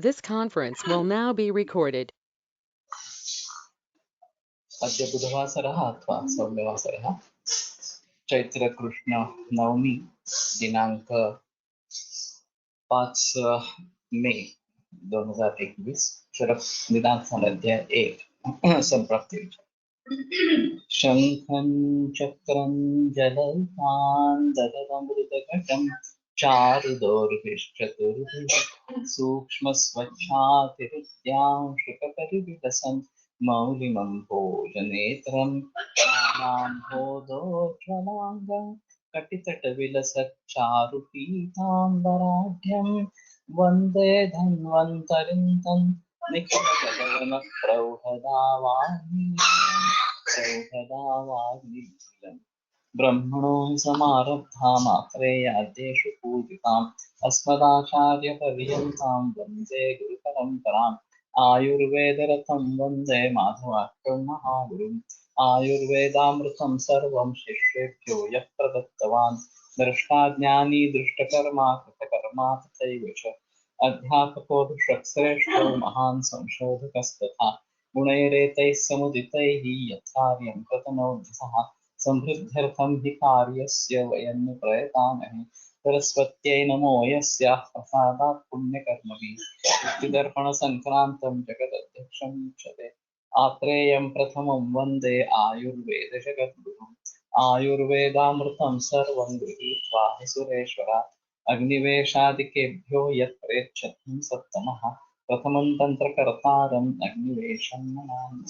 This conference will now be recorded. अद्य बुधवासरः अथवा सौम्यवासरः चैत्रकृष्ण नवमी दिनांक 5 मे 2021 शरद निदान अध्याय 1 संप्राप्ति शंखं चक्रं जलपान ददमृतघटं चारुदोर्भिश्चतुर्भिः सूक्ष्मस्वच्छातिरित्यां शुकपरिविलसन् मौलिमं भोजनेत्रं नाम्भोदोज्ज्वलाङ्गं कटितटविलसच्चारुपीताम्बराढ्यं वन्दे धन्वन्तरिं तं निखिलगगनप्रौढदावाग्निलं ब्रह्मणो समारब्धामात्रेयाद्येषु पूजिताम् अस्मदाचार्यपर्यन्तां वन्दे गुरुपरम्पराम् आयुर्वेदरतं वन्दे माधवाख्यं महागुरुम् आयुर्वेदामृतं सर्वं शिष्येभ्यो यः प्रदत्तवान् दृष्टाज्ञानी दृष्टकर्मा कृतकर्मा तथैव च अध्यापको दुष्टश्रेष्ठो महान् संशोधकस्तथा गुणैरेतैः समुदितैः यत्कार्यं कृतनोऽभ्यसः समृद्ध्यर्थं हि कार्यस्य वयं प्रयतामहे सरस्वत्यै नमो यस्याः प्रसादात् पुण्यकर्मभिः मुक्तिदर्पणसङ्क्रान्तं जगदध्यक्षं मुच्यते आत्रेयं प्रथमं वन्दे आयुर्वेदजगद्गुरुम् आयुर्वेदामृतं सर्वं गृहीत्वा हि सुरेश्वरात् अग्निवेशादिकेभ्यो यत् प्रेच्छति सत्तमः प्रथमं तन्त्रकर्तारम् अग्निवेशं नमामि।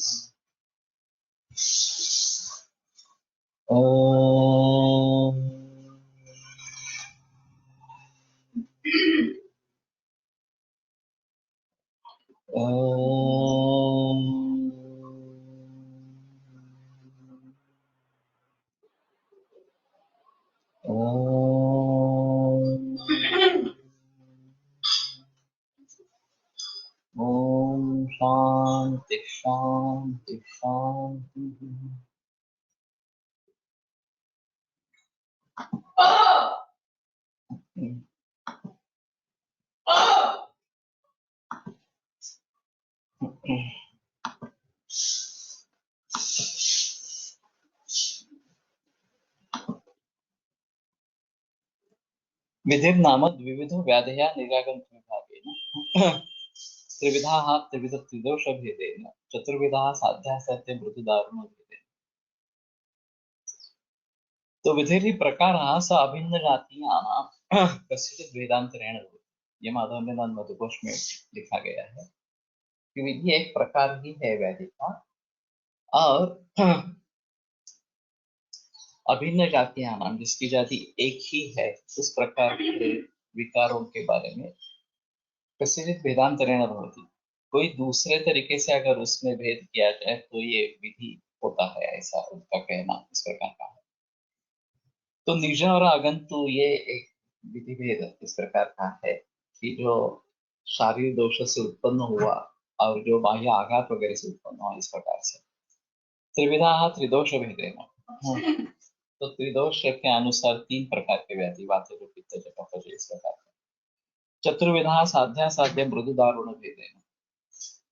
ओम शांति शांति शांति। विधिर्नाम द्विविधो व्याधया निरागन्तु विभागेन त्रिविधाः त्रिविधत्रिदोषभेदेन चतुर्विधाः साध्याः सत्य मृदुदारुणभेदेन। तो विधिर्हि प्रकारः स अभिन्न जातीयानां कस्यचित् वेदान्तरेण भवति। ये माधव निदान मधुकोश में लिखा गया है कि विधि एक प्रकार ही है व्याधि का और अभिन्न जातियां नाम जिसकी जाति एक ही है उस प्रकार के विकारों के बारे में कस्यचित् वेदांतरेण भवति। कोई दूसरे तरीके से अगर उसमें भेद किया जाए तो ये विधि होता है, ऐसा उनका कहना इस प्रकार का है। तो निज और आगंतु ये एक विधि भेद इस प्रकार का है कि जो शारीरिक दोष से उत्पन्न हुआ और जो बाह्य आघात वगैरह से उत्पन्न हुआ, इस प्रकार से त्रिविधा त्रिदोष भेदेन। तो त्रिदोष के अनुसार तीन प्रकार के व्याधि वात पित्त जप इस प्रकार के। चतुर्विधा साध्या साध्य मृदु दारुण भेदेन।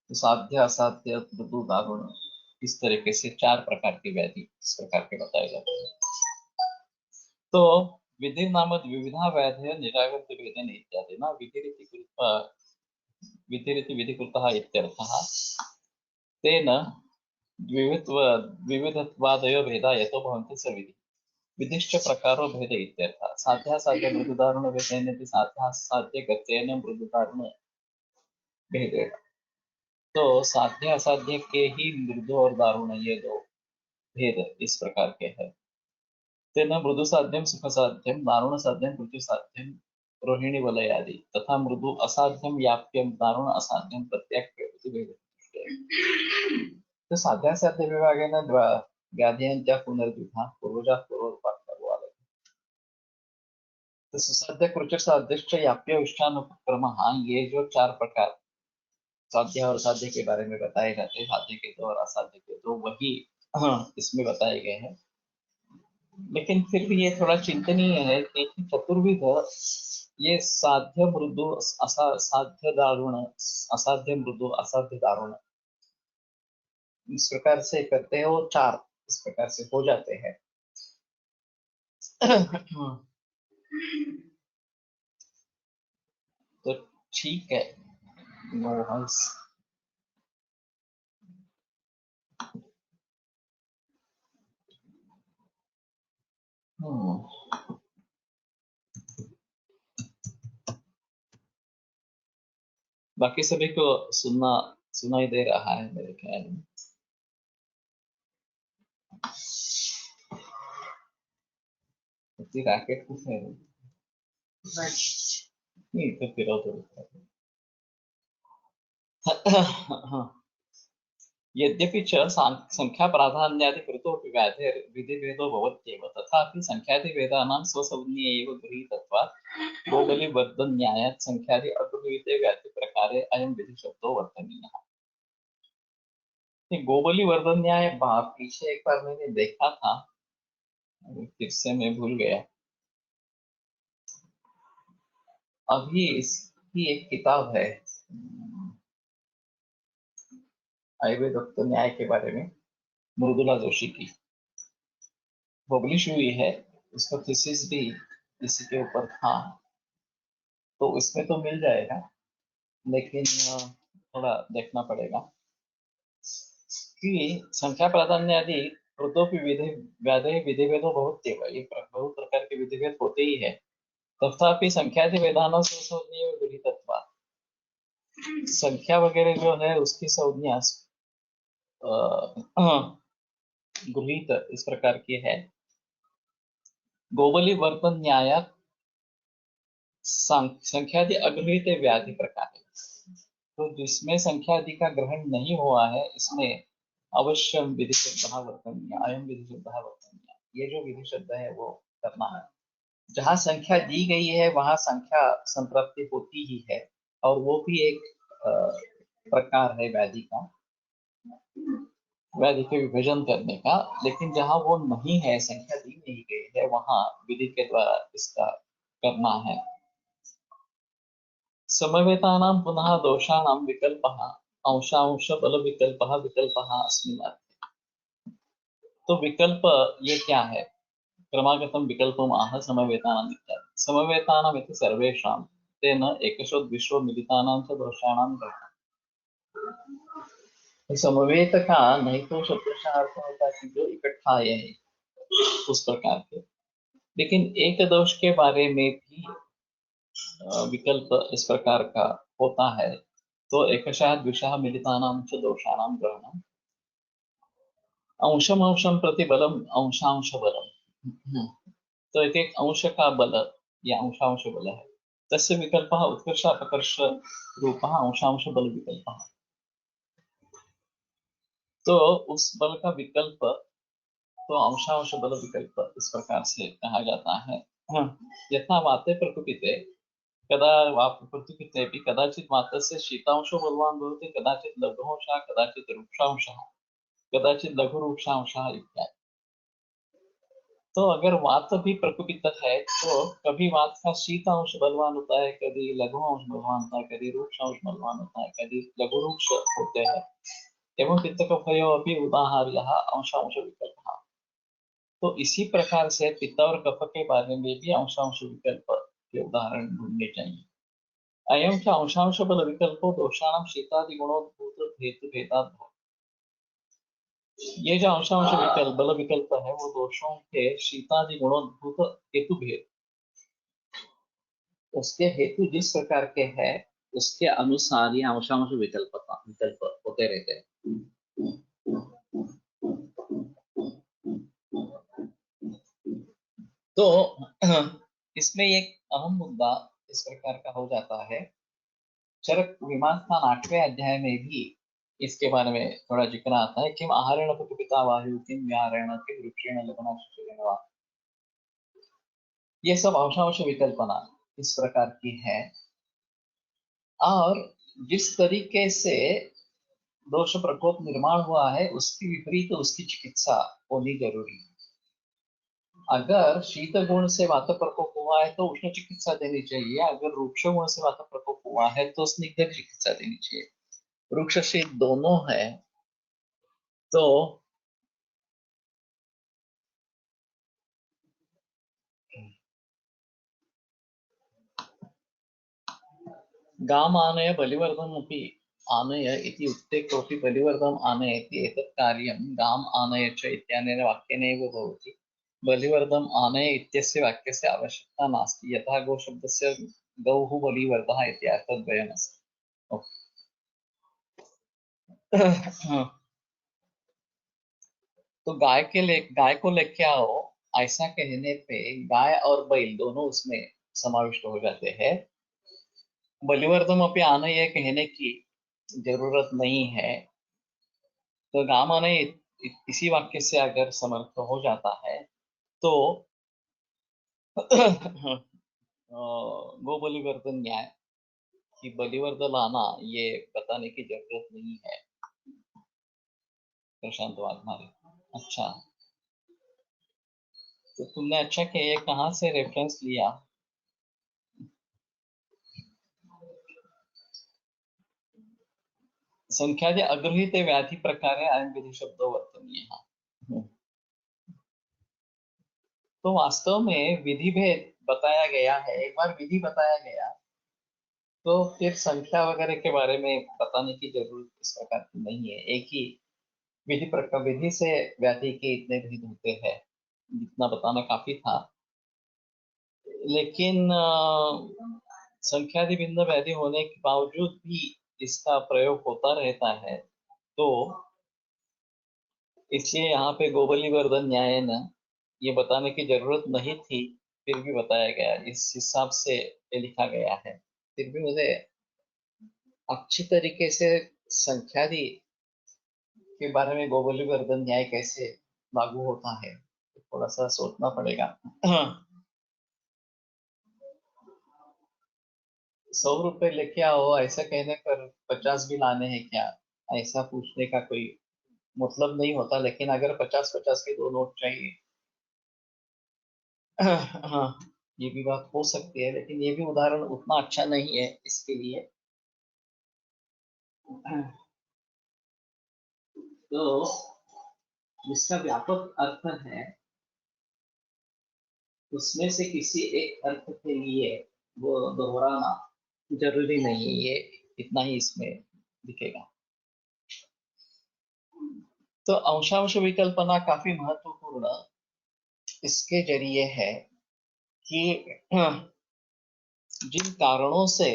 तो साध्य असाध्य मृदु दारुण इस तरीके से चार प्रकार की व्याधि इस प्रकार के बताए जाते हैं। तो विधि नाम द्विविधा व्याधय निरागत भेदेन इत्यादि न विधिरिति विधिकृतः इत्यर्थः। तेन द्विविधत्वादयो भेदा यतो भवन्ति स विधि विधिश्च प्रकारो भेद इत्यर्थः। साध्या साध्य मृदुदारुण भेदेन साध्या साध्य गतेन मृदुदारुण भेदेन। तो साध्य असाध्य के ही मृदु और दारुण ये दो भेद इस प्रकार के हैं। तेन मृदु साध्यम सुख साध्यम दारुण साध्यम मृत्यु साध्यम रोहिणी वलय आदि तथा मृदु असाध्यम याप्यम दारुण असाध्यम प्रत्येक भेद। तो साध्या साध्य विभागेन व्याधींच्या पुनर्द्विधा पूर्वजा पूर्वोत्पाद करवाले। तो सुसाध्य कृचक साध्यश्च याप्य विष्ठानुपक्रम, ये जो चार प्रकार साध्य और साध्य के बारे में बताए जाते हैं, साध्य के दो और असाध्य के दो, वही इसमें बताए गए हैं। लेकिन फिर भी ये थोड़ा चिंतनीय है कि चतुर्विध ये साध्य मृदु साध्य दारुण, असाध्य मृदु असाध्य दारुण, इस प्रकार से करते हैं, वो चार इस प्रकार से हो जाते हैं। तो ठीक है, नो हंस। बाकी सभी को सुनाई दे रहा है मेरे ख्याल में। रैकेट कुछ है नहीं तो फिर यद्यपि च संख्या प्राधान्यादि कृतोऽपि व्याधेर् विधिभेदो भवत्येव, तथापि संख्यादिभेदानां स्वसंज्ञे एव गृहीतत्वात् भौगोलिकवर्धन्यायात् संख्यादि अगुणविधे व्याधिप्रकारे अयं विधिशब्दो वर्तनीयः। गोबली वर्धन न्याय पीछे एक बार मैंने देखा था, फिर से मैं भूल गया। अभी इसकी एक किताब है आयुर्वेद न्याय के बारे में, मृदुला जोशी की, पब्लिश हुई है। उसका थीसिस भी इसी के ऊपर था, तो उसमें तो मिल जाएगा, लेकिन थोड़ा देखना पड़ेगा कि संख्या प्राधान्य आदि कृतोपि विधि व्याधे विधिभेदो बहुत ये बहुत प्रकार के विधिभेद होते ही है। तथापि संख्यादि वेदानों से संज्ञा संख्या वगैरह जो है उसकी संज्ञा गृहीत इस प्रकार की है। गोबली वर्तन न्याय संख्यादि अगृहीत व्याधि प्रकार है, तो जिसमें संख्यादि का ग्रहण नहीं हुआ है इसमें अवश्य विधि शब्द वर्तनीय, अयम विधि शब्द वर्तनीय, ये जो विधि शब्द है वो करना है। जहाँ संख्या दी गई है वहां संख्या संतृप्ति होती ही है, और वो भी एक प्रकार है व्याधि का, व्याधि के विभाजन करने का। लेकिन जहाँ वो नहीं है, संख्या दी नहीं गई है, वहां विधि के द्वारा इसका करना है। समवेतानां पुनः दोषाणां विकल्पः अंशांश बल विकल्पः विकल्पः अस्मिन् अर्थे। तो विकल्प ये क्या है? क्रमागतं विकल्पम् आह समवेतानाम् इत्यादि। समवेतानाम् इति सर्वेषां, तेन एकशो द्विशो मिलितानां च दोषाणां ग्रहणम्। समवेत का नहीं तो शब्दशः अर्थ होता है कि जो इकट्ठा है उस प्रकार के, लेकिन एक दोष के बारे में भी विकल्प इस प्रकार का होता है। तो एकशः द्विशः मिलितानां च दोषाणां ग्रहणम्, अंशम अंशम प्रति बलम अंशांश बलम। तो एक एक अंश का बल या अंशांश बल है, तस्य विकल्पः उत्कर्ष अपकर्ष रूपः अंशांश बल विकल्पः। तो उस बल का विकल्प तो अंशांश बल विकल्प इस प्रकार से कहा जाता है। यथा वाते प्रकृतिते कदा वा प्रकृतितेऽपि कदाचित् वातस्य शीतांशो बलवान् भवति, कदाचित् लघुंशः, कदाचित् रुक्षांशः, कदाचित् लघुरुक्षांशः इत्यादि। तो अगर वात भी प्रकुपित है तो कभी वात का शीत अंश बलवान होता है, कभी लघु अंश बलवान होता है, कभी रूक्ष अंश बलवान होता है, कभी लघु रूक्ष होते हैं। एवं पित्तकफयो अपि उदाहर्यः अंशांश विकल्पः। तो इसी प्रकार से पित्त और कफ के बारे में भी अंशांश विकल्प के उदाहरण ढूंढने चाहिए। अयं च अंशांश बल विकल्पो दोषाणां शीतादि गुणोद्भूत हेतु भेदात् भवति। ये जो अंशांश विकल्प बल विकल्प है वो दोषों के शीतादि गुणोद्भूत हेतु भेद, उसके हेतु जिस प्रकार के हैं उसके अनुसार ये अंशांश विकल्प होते रहते हैं। तो इसमें एक अहम मुद्दा इस प्रकार का हो जाता है। चरक मीमांसा 8वें अध्याय में भी इसके बारे में थोड़ा जिक्र आता है। किम आहारेण प्रकुपिता वायु, किम व्याहारेण, किम वृक्षेण लग्नाश्चर्येण वा। ये सब अंशांश विकल्पना इस प्रकार की है, और जिस तरीके से दोष प्रकोप निर्माण हुआ है उसकी विपरीत उसकी चिकित्सा होनी जरूरी है। अगर शीत गुण से वात प्रकोप हुआ है तो उष्ण चिकित्सा देनी चाहिए, अगर रुक्ष गुण से वात प्रकोप हुआ है तो स्निग्ध चिकित्सा देनी चाहिए। रुक्ष शीत दोनों है तो गाम आनय बलिवर्धनमपि आनय इति उक्ते कोऽपि बलिवर्धनम् आनयति एतत् कार्यं गाम आनय च इत्यनेन वाक्येनैव भवति। बलिवर्धनम् आनय इत्यस्य वाक्यस्य आवश्यकता नास्ति, यतः गोशब्दस्य गौः बलिवर्धः इति अर्थद्वयमस्ति। तो गाय को लेके आओ, ऐसा कहने पे गाय और बैल दोनों उसमें समाविष्ट हो जाते हैं। बलिवर्धन अपनी आना यह कहने की जरूरत नहीं है, तो गाम आने इसी वाक्य से अगर समर्थ हो जाता है तो गो बलिवर्धन न्याय कि बलिवर्धन लाना ये बताने की जरूरत नहीं है। प्रशांत वाघमारे, अच्छा, तो तुमने अच्छा किया, ये कहाँ से रेफरेंस लिया? संख्यादि अगृहीते व्याधि प्रकारे अयं विधि शब्दो वर्तनीयः। तो वास्तव में विधि भेद बताया गया है, एक बार विधि बताया गया तो फिर संख्या वगैरह के बारे में बताने की जरूरत इस प्रकार की नहीं है। एक ही विधि प्रकार, विधि से व्याधि के इतने भेद होते हैं, जितना बताना काफी था। लेकिन संख्यादि भिन्न व्याधि होने के बावजूद भी इसका प्रयोग होता रहता है, तो इसलिए यहाँ पे गोबलीवर्धन न्याय न ये बताने की जरूरत नहीं थी, फिर भी बताया गया, इस हिसाब से ये लिखा गया है। फिर भी मुझे अच्छी तरीके से संख्यादि के बारे में गोबलीवर्धन न्याय कैसे लागू होता है तो थोड़ा सा सोचना पड़ेगा। 100 रुपए लेके आओ ऐसा कहने पर 50 भी लाने हैं क्या, ऐसा पूछने का कोई मतलब नहीं होता। लेकिन अगर 50-50 के दो नोट चाहिए, हाँ, ये भी बात हो सकती है, लेकिन ये भी उदाहरण उतना अच्छा नहीं है इसके लिए। तो जिसका व्यापक अर्थ है उसमें से किसी एक अर्थ के लिए वो दोहराना जरूरी नहीं है, ये इतना ही इसमें दिखेगा। तो अंशांश विकल्पना काफी महत्वपूर्ण इसके जरिए है कि जिन कारणों से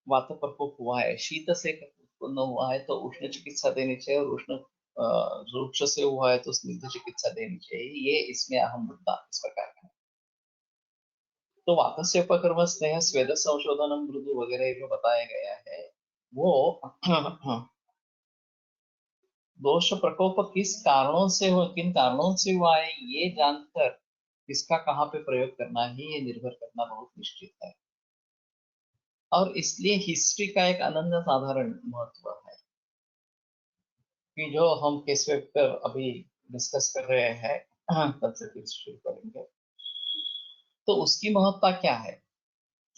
वात प्रकोप हुआ है, शीत से उत्पन्न हुआ है तो उष्ण चिकित्सा देनी चाहिए, और उष्ण रुक्ष से हुआ है तो स्निग्ध चिकित्सा देनी चाहिए। ये इसमें अहम मुद्दा इस प्रकार का है। तो वातस्य उपक्रम स्नेह स्वेद संशोधन मृदु वगैरह जो बताया गया है वो दोष प्रकोप किस कारणों से हो, किन कारणों से हुआ है, ये जानकर किसका कहाँ पे प्रयोग करना है ये निर्भर करना बहुत निश्चित है। और इसलिए हिस्ट्री का एक अनन्य साधारण महत्व है कि जो हम केस वेक्टर अभी डिस्कस कर रहे हैं, कल से फिर शुरू करेंगे, तो उसकी महत्ता क्या है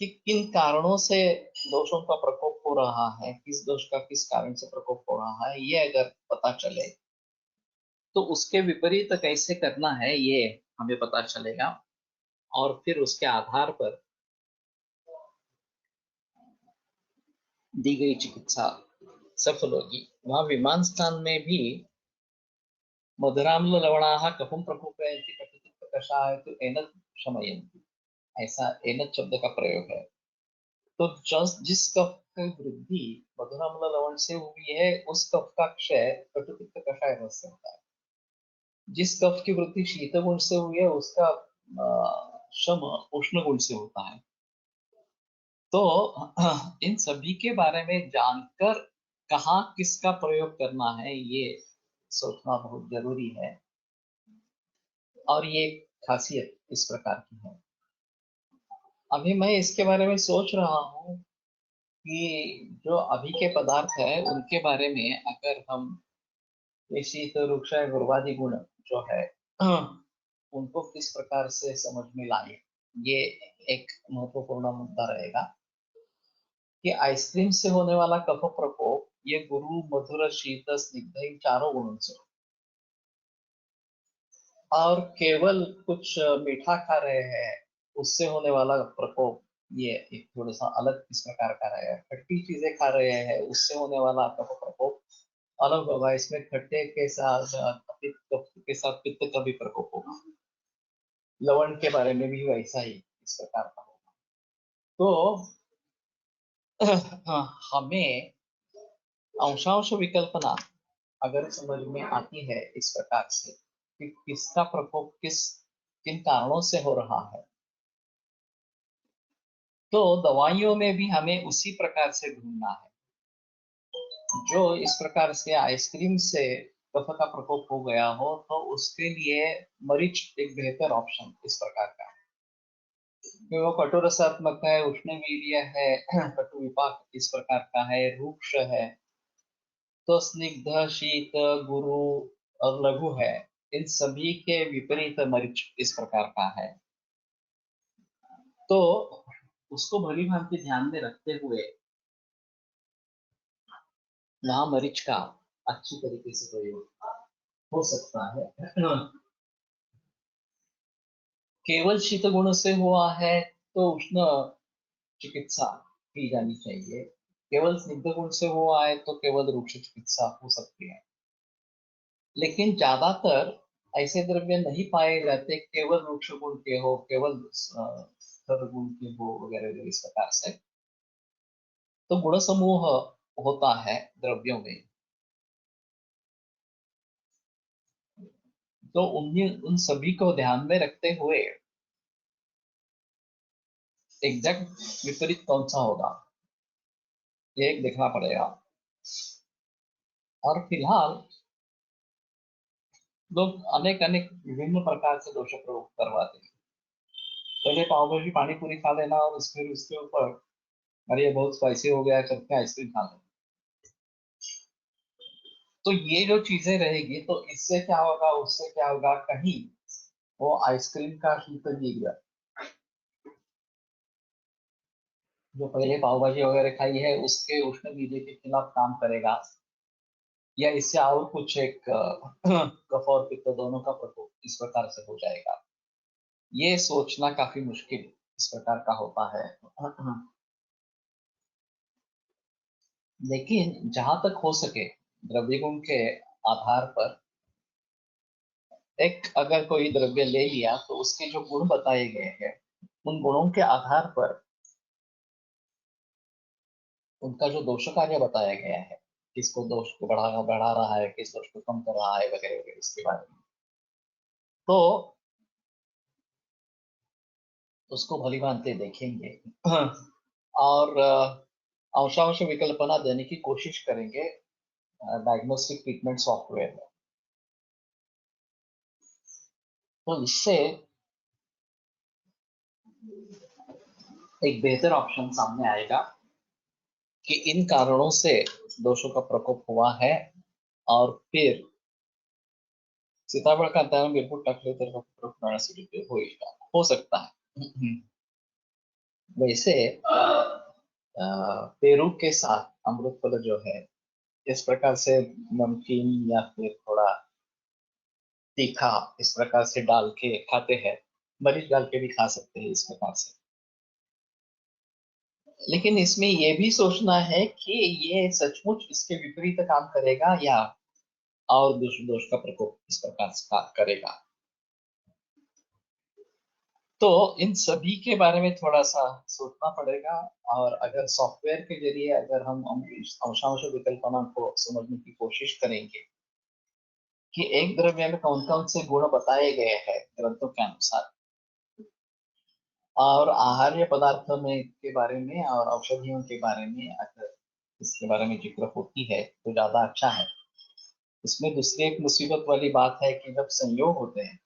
कि किन कारणों से दोषों का प्रकोप हो रहा है, किस दोष का किस कारण से प्रकोप हो रहा है, ये अगर पता चले तो उसके विपरीत कैसे करना है ये हमें पता चलेगा, और फिर उसके आधार पर दी गई चिकित्सा सफल होगी। वहां विमान स्थान में भी मधुराम्ल लवणाः कफं प्रकोपयन्ति कटुतिक्त कषायः एनत् शमयन्ति, ऐसा एनत् शब्द का प्रयोग है। तो जिस कफ की वृद्धि मधुराम्ल लवण से हुई है उस कफ का क्षय कटुतिक्त कषाय से होता है। जिस कफ की वृद्धि शीत गुण से हुई है उसका शम उष्ण गुण से होता है। तो इन सभी के बारे में जानकर कहाँ किसका प्रयोग करना है ये सोचना बहुत जरूरी है, और ये खासियत इस प्रकार की है। अभी मैं इसके बारे में सोच रहा हूँ कि जो अभी के पदार्थ है उनके बारे में अगर हम ये शीत रुक्ष गुरुवादी गुण जो है उनको किस प्रकार से समझ में लाए, ये एक महत्वपूर्ण मुद्दा रहेगा कि आइसक्रीम से होने वाला कफ प्रकोप ये गुरु मधुर शीत स्निग्ध इन चारों गुणों से, और केवल कुछ मीठा खा रहे हैं उससे होने वाला प्रकोप ये एक थोड़ा सा अलग इस प्रकार का रहेगा। खट्टी चीजें खा रहे हैं उससे होने वाला कफ प्रकोप अलग होगा। इसमें खट्टे के साथ पित्त का भी प्रकोप होगा। लवण के बारे में भी वैसा ही इस प्रकार का होगा। तो हमें अंशांश विकल्पना अगर समझ में आती है इस प्रकार से कि किसका प्रकोप किन कारणों से हो रहा है, तो दवाइयों में भी हमें उसी प्रकार से ढूंढना है। जो इस प्रकार से आइसक्रीम से कफ का प्रकोप हो गया हो तो उसके लिए मरीच एक बेहतर ऑप्शन इस प्रकार का है, कि वो कटु रसात्मक है, उष्णवीर्य है, कटु विपाक इस प्रकार का है, रूक्ष है, तो स्निग्ध, शीत, गुरु और लघु है, इन सभी के विपरीत मरीच इस प्रकार का है। तो उसको भली भांति ध्यान में रखते हुए यहाँ मरीच का अच्छी तरीके से प्रयोग हो सकता है। केवल शीत गुण से हुआ है तो उष्ण चिकित्सा की जानी चाहिए। केवल स्निग्ध गुण से हुआ है तो केवल रूक्ष चिकित्सा हो सकती है। लेकिन ज्यादातर ऐसे द्रव्य नहीं पाए जाते केवल वृक्ष गुण के हो, केवल स्तर गुण के हो वगैरह वगैरह इस प्रकार से। तो गुण समूह होता है द्रव्यों में, तो उन सभी को ध्यान में रखते हुए एग्जैक्ट विपरीत कौन सा होगा ये एक देखना पड़ेगा। और फिलहाल लोग अनेक अनेक विभिन्न प्रकार से दोष प्रयोग करवाते हैं। पहले पाव भाजी पानी पूरी खा लेना और फिर उसके ऊपर अरे ये बहुत स्पाइसी हो गया करके आइसक्रीम खा लेना। तो ये जो चीजें रहेगी तो इससे क्या होगा उससे क्या होगा, कहीं वो आइसक्रीम का शीत गिर जो पहले पाव भाजी वगैरह खाई है उसके उष्ण बीजे के खिलाफ काम करेगा, या इससे और कुछ एक कफ और पित्त दोनों का प्रकोप इस प्रकार से हो जाएगा। ये सोचना काफी मुश्किल इस प्रकार का होता है। लेकिन जहां तक हो सके द्रव्य गुण के आधार पर एक अगर कोई द्रव्य ले लिया तो उसके जो गुण बताए गए हैं उन गुणों के आधार पर उनका जो दोष कार्य बताया गया है, किसको दोष को बढ़ा रहा है, किस दोष को कम कर रहा है वगैरह वगैरह इसके बारे में, तो उसको भली भांति देखेंगे। और अंशांश विकल्पना देने की कोशिश करेंगे डायग्नोस्टिक ट्रीटमेंट सॉफ्टवेयर में। तो इससे एक बेहतर ऑप्शन सामने आएगा कि इन कारणों से दोषों का प्रकोप हुआ है, और फिर सीताफळ खाताना बिरपूट टाकले तर प्रकोप होईल का, हो सकता है। वैसे पेरू के साथ अमृत फल जो है इस प्रकार से नमकीन या फिर थोड़ा तीखा इस प्रकार से डाल के खाते हैं, मरीच डाल के भी खा सकते हैं इस प्रकार से। लेकिन इसमें ये भी सोचना है कि ये सचमुच इसके विपरीत काम करेगा या और दोष का प्रकोप इस प्रकार से करेगा। तो इन सभी के बारे में थोड़ा सा सोचना पड़ेगा। और अगर सॉफ्टवेयर के जरिए अगर हम अंशांश विकल्पना को समझने की कोशिश करेंगे कि एक द्रव्य में कौन कौन से गुण बताए गए हैं ग्रंथों के अनुसार, और आहार्य पदार्थ में के बारे में और औषधियों के बारे में अगर इसके बारे में जिक्र होती है तो ज्यादा अच्छा है। इसमें दूसरी एक मुसीबत वाली बात है कि जब संयोग होते हैं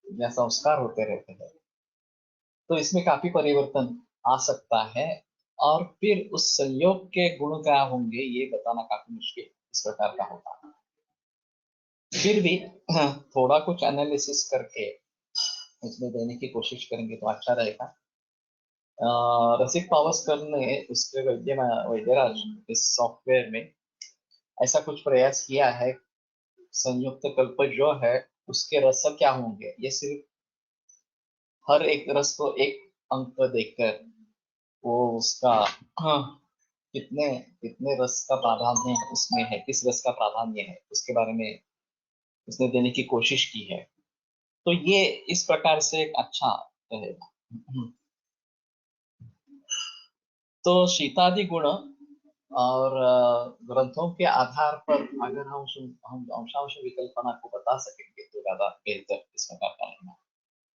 या संस्कार होते रहते हैं तो इसमें काफी परिवर्तन आ सकता है, और फिर उस संयोग के गुण क्या होंगे ये बताना काफी मुश्किल इस प्रकार का होता है। फिर भी थोड़ा कुछ एनालिसिस करके इसमें देने की कोशिश करेंगे तो अच्छा रहेगा। रसिक पावसकर ने उसके वैद्यराज इस सॉफ्टवेयर में ऐसा कुछ प्रयास किया है। संयुक्त कल्प जो है उसके रस क्या होंगे, ये सिर्फ हर एक रस को एक अंक देकर वो उसका हाँ, कितने कितने रस का प्राधान्य उसमें है, किस रस का प्राधान्य है उसके बारे में उसने देने की कोशिश की है। तो ये इस प्रकार से एक अच्छा रहेगा। तो शीतादि गुण और ग्रंथों के आधार पर अगर हम अंशांश विकल्पना को बता सकेंगे तो ज्यादा बेहतर इस प्रकार का रहेगा।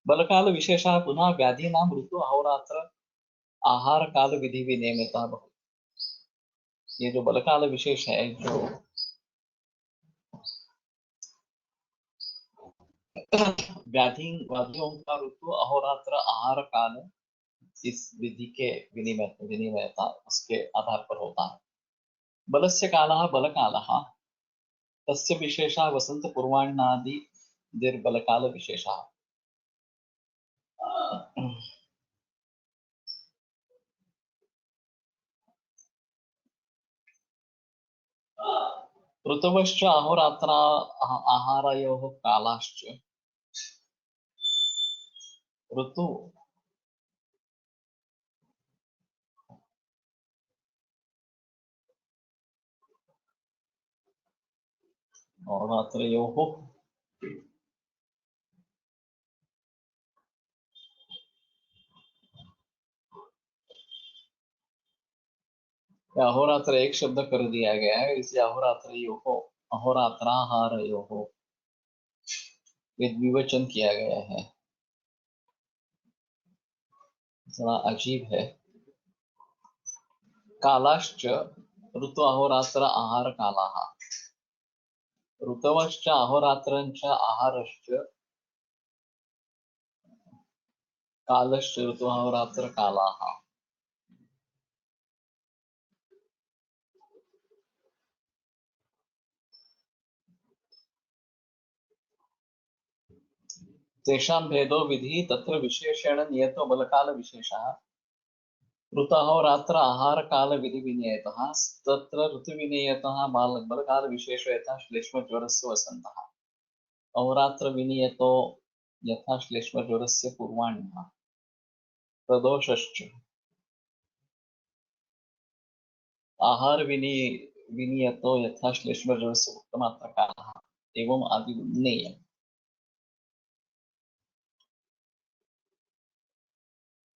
बलकाल विशेषः पुनः व्याधि नाम ऋतु अहोरात्र आहार काल विधि विनियमितः भवति। ये जो बलकाल विशेष है, जो व्याधियों का ऋतु अहोरात्र आहार काल इस विधि के विनिमयता उसके आधार पर होता है। बलस्य कालः बलकालः तस्य विशेषः वसंत पूर्वाण्णादि निर्बलकाल विशेषः। ऋतवश्च अहोरात्र आहारयोः कालाश्च ऋतु अहोरात्रयोः अहोरात्र एक शब्द कर दिया गया है, इसलिए अहोरात्रयोः अहोरात्राहारयोः ये द्विवचन किया गया है। थोड़ा अजीब है। कालाश्च ऋतु अहोरात्र आहार कालाः ऋतवश्च अहोरात्रञ्च आहारश्च कालश्च ऋतु अहोरात्र कालाः। तेषां भेदो विधि तत्र विशेषेण नियतो बलकाल विशेषः ऋतुअहोरात्र आहार काल विधि विनियतः तत्र ऋतु विनियतः बलकाल विशेषो यथा श्लेष्म ज्वरस्य वसन्तः अहोरात्र विनियतो यथा श्लेष्म ज्वरस्य पूर्वाण्यः प्रदोषश्च आहार विनियतो यथा श्लेष्म ज्वरस्य उत्तमात्रकालः एवं आदि नेयम्।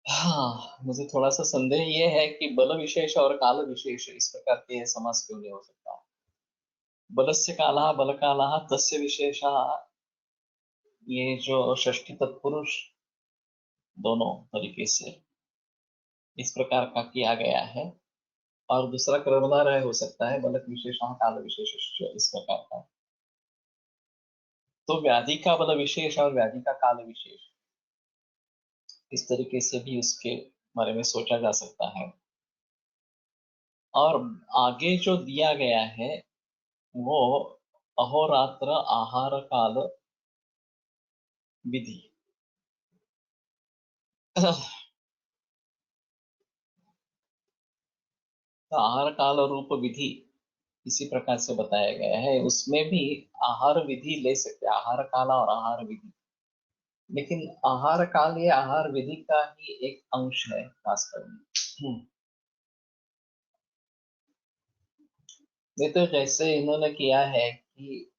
हाँ, मुझे थोड़ा सा संदेह ये है कि बल विशेष और काल विशेष इस प्रकार के समास क्यों नहीं हो सकता। बलस्य कालः बलकालः तस्य विशेषः, ये जो षष्ठी तत्पुरुष दोनों तरीके से इस प्रकार का किया गया है। और दूसरा कर्मधारय हो सकता है बलक विशेषः काल विशेष इस प्रकार का। तो व्याधि का बल विशेष और व्याधि का काल विशेष इस तरीके से भी उसके बारे में सोचा जा सकता है। और आगे जो दिया गया है वो अहोरात्र आहार काल विधि तो आहार काल रूप विधि इसी प्रकार से बताया गया है। उसमें भी आहार विधि ले सकते हैं, आहार काल और आहार विधि। लेकिन आहार काल ये आहार विधि का ही एक अंश है खासकर में। नहीं तो जैसे इन्होंने किया है कि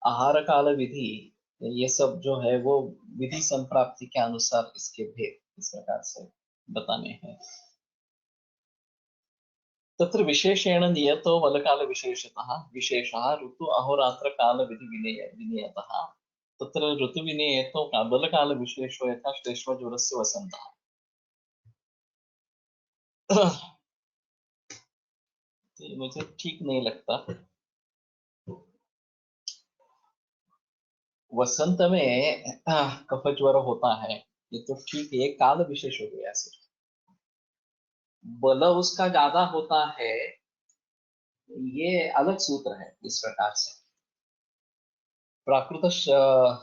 आहार काल विधि, ये सब जो है वो विधि संप्राप्ति के अनुसार इसके भेद इस प्रकार से बताने हैं। तत्र विशेषेण नियतो बलकाल विशेषतः विशेषः ऋतु अहोरात्र काल विधि विनियतः तत्र ऋतु विनियतो बलकाल विशेषो यथा श्लेष्म ज्वरस्य वसन्तः। तो मुझे ठीक नहीं लगता। वसंत में कफ ज्वर होता है, ये तो ठीक है, काल विशेष हो गया सिर्फ। बल उसका ज्यादा होता है, ये अलग सूत्र है इस प्रकार से। प्राकृत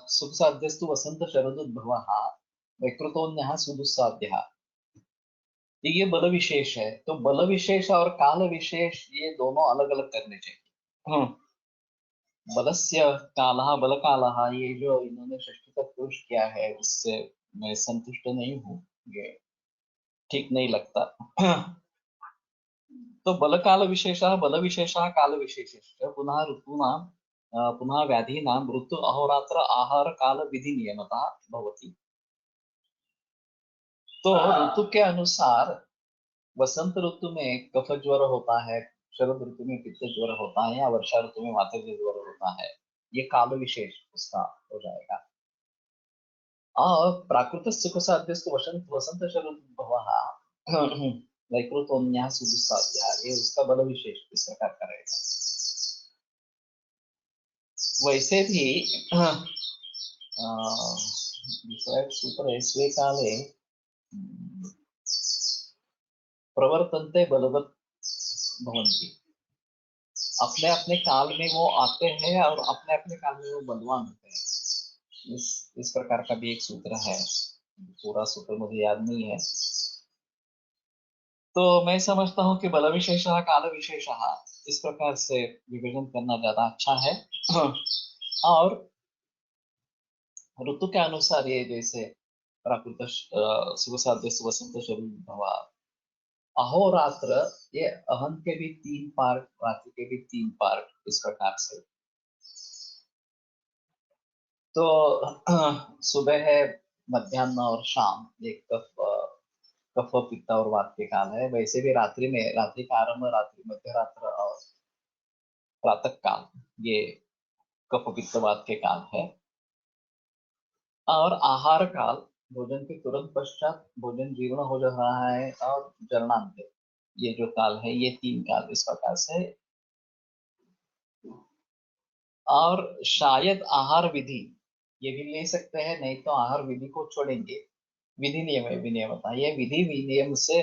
सुखसाध्यस्तु वसंत शरदुद्भवः वैकृतोऽन्यः सुदुस्साध्यः ये बल विशेष है, तो बल विशेष और काल विशेष ये दोनों अलग अलग करने चाहिए। बलस्य कालः बल कालः, ये जो इन्होंने षष्ठी का पुरुष किया है उससे मैं संतुष्ट नहीं हूँ, ये ठीक नहीं लगता। तो बल काल विशेषः बल विशेषः काल विशेषश्च पुनः ऋतूनां पुनः व्याधीनां ऋतु अहोरात्र आहार काल विधि नियमतः भवति। तो ऋतु के अनुसार वसंत ऋतु में कफ ज्वर होता है, शरद ऋतु में पित्त ज्वर होता है, या वर्षा ऋतु में वातज ज्वर होता है, ये काल विशेष उसका हो जाएगा। और प्राकृत सुख साध्यस्तु वसंत वसंत शरद भवः वैकृतोन्याः सुदुस्साध्याः, ये उसका बल विशेष इस प्रकार का रहेगा। वैसे भी दूसरा एक सूत्र है, स्वे काले प्रवर्तन्ते बलवत् भवन्ति, अपने अपने काल में वो आते हैं और अपने अपने काल में वो बलवान होते हैं। इस प्रकार का भी एक सूत्र है, पूरा सूत्र मुझे याद नहीं है। तो मैं समझता हूँ कि बल विशेषः काल विशेषः इस प्रकार से विभाजन करना ज्यादा अच्छा है। और ऋतु के अनुसार ये जैसे प्राकृत सुबह साध्य सुबह संत शरीर भवा अहोरात्र, ये अहन के भी 3 पार्ट, रात्रि के भी 3 पार्ट, इस प्रकार से। तो सुबह है, मध्याह्न और शाम, ये कफ पित्त और वात के काल है। वैसे भी रात्रि में, रात्रि का आरंभ रात्रि, मध्य रात्र और प्रातः काल, ये कफ पित्त वात के काल है। और आहार काल, भोजन के तुरंत पश्चात भोजन जीर्ण हो जा रहा है, और जरणांत, ये जो काल है, ये 3 काल इस प्रकार से। और शायद आहार विधि ये भी ले सकते हैं, नहीं तो आहार विधि को छोड़ेंगे। विधि नियम है, विनियम होता है, ये विधि विनियम से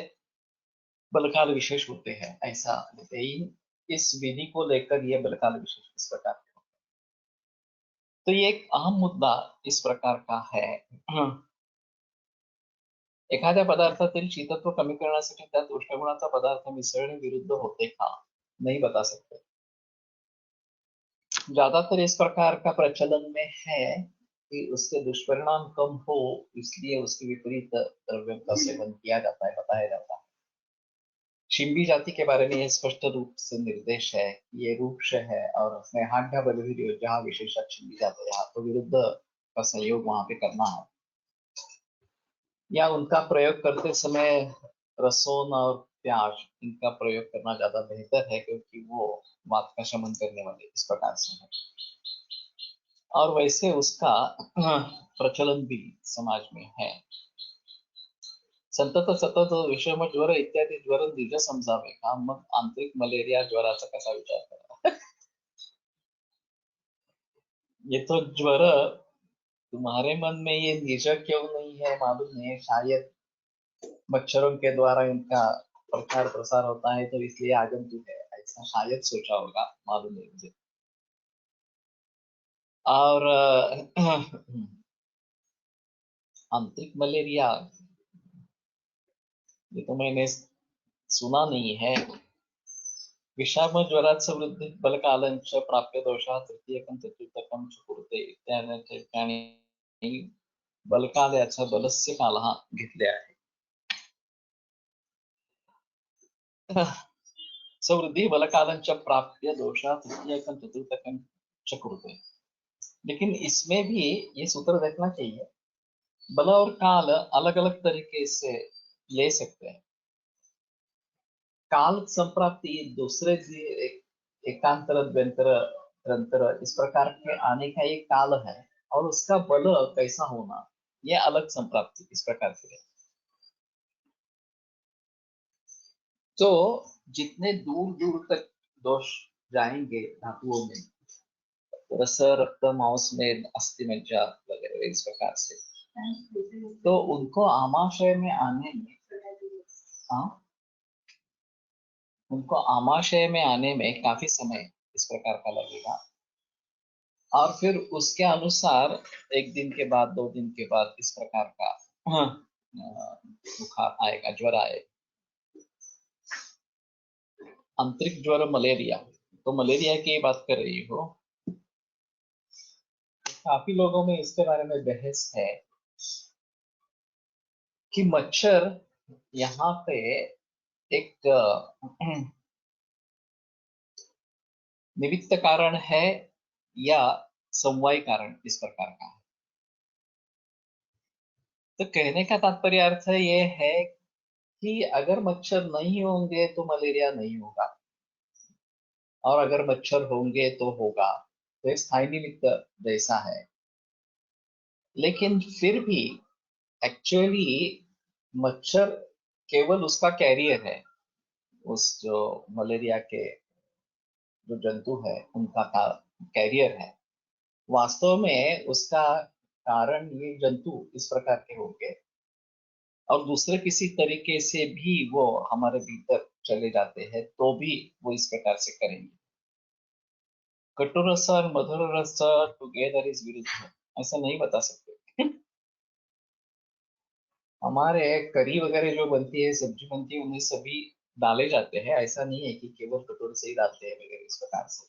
बलकाल विशेष होते हैं, ऐसा लेते ही इस विधि को लेकर ये बलकाल विशेष इस प्रकार के होते हैं। तो ये एक अहम मुद्दा इस प्रकार का है। एखाद्या पदार्थातील शीतत्व कमी करण्यासाठी त्यात उष्णगुणाचा पदार्थ मिसळणे विरुद्ध होते का, नहीं बता सकते। ज्यादातर इस प्रकार का प्रचलन में है कि उसके दुष्परिणाम कम हो, इसलिए उसके विपरीत द्रव्यों का सेवन किया जाता है, बताया जाता है। शिंबी जाति के बारे में यह स्पष्ट रूप से निर्देश है कि ये रूक्ष है, और उसमें हाड्य बलवीर जहाँ विशेषक शिंबी जाते हैं, तो विरुद्ध का संयोग वहां पे करना है, या उनका प्रयोग करते समय रसोन और प्याज, इनका प्रयोग करना ज्यादा बेहतर है, क्योंकि वो वात का शमन करने वाले इस प्रकार से है। और वैसे उसका प्रचलन भी समाज में है। संतत सतत विषम ज्वर इत्यादी ज्वर निज समजावे का, मग आंतरिक मलेरिया ज्वराचा कसा विचार करा। ये तो ज्वर तुम्हारे मन में ये निज क्यों नहीं है मालूम नहीं है, शायद मच्छरों के द्वारा इनका प्रचार प्रसार होता है, तो इसलिए आगंतुक है, ऐसा शायद सोचा होगा, मालूम नहीं मुझे। और आंतरिक मलेरिया, ये तो मैंने सुना नहीं है। विषाम ज्वरात् समृद्धि बलकालंच प्राप्य दोषः तृतीयकं चतुर्थकं च कुरुते इत्यादी ठिकाणी बलकाल्याचा बलस्य कालः घेतले आहे। समृद्धि बलकालंच प्राप्य दोषः तृतीयकं चतुर्थकं च कुरुते, लेकिन इसमें भी ये सूत्र देखना चाहिए, बल और काल अलग अलग तरीके से ले सकते हैं। काल संप्राप्ति दूसरे एकांतर द्व्यंतर निरंतर इस प्रकार के आने का एक काल है, और उसका बल कैसा होना, यह अलग संप्राप्ति इस प्रकार की है। तो जितने दूर दूर तक दोष जाएंगे धातुओं में, रस रक्त मांस में अस्थि मज्जा वगैरह इस प्रकार से, तो उनको आमाशय में आने में, हाँ, उनको आमाशय में आने में काफी समय इस प्रकार का लगेगा। और फिर उसके अनुसार 1 दिन के बाद 2 दिन के बाद इस प्रकार का बुखार आएगा, ज्वर आए। आंतरिक ज्वर मलेरिया, तो मलेरिया की बात कर रही हो। काफी लोगों में इसके बारे में बहस है कि मच्छर यहाँ पे एक निमित्त कारण है या समवायी कारण इस प्रकार का है। तो कहने का तात्पर्य अर्थ ये है कि अगर मच्छर नहीं होंगे तो मलेरिया नहीं होगा, और अगर मच्छर होंगे तो होगा। तो एक स्थायी निमित्त जैसा है। लेकिन फिर भी एक्चुअली मच्छर केवल उसका कैरियर है, उस जो मलेरिया के जो जंतु है उनका कैरियर है। वास्तव में उसका कारण ये जंतु इस प्रकार के होंगे, और दूसरे किसी तरीके से भी वो हमारे भीतर चले जाते हैं तो भी वो इस प्रकार से करेंगे। कटु रस और मधुर रस टुगेदर इज विरुद्ध, ऐसा नहीं बता सकते। हमारे करी वगैरह जो बनती है, सब्जी बनती है, उनमें सभी डाले जाते हैं। ऐसा नहीं है कि केवल कटोरे से ही डालते हैं वगैरह इस प्रकार से।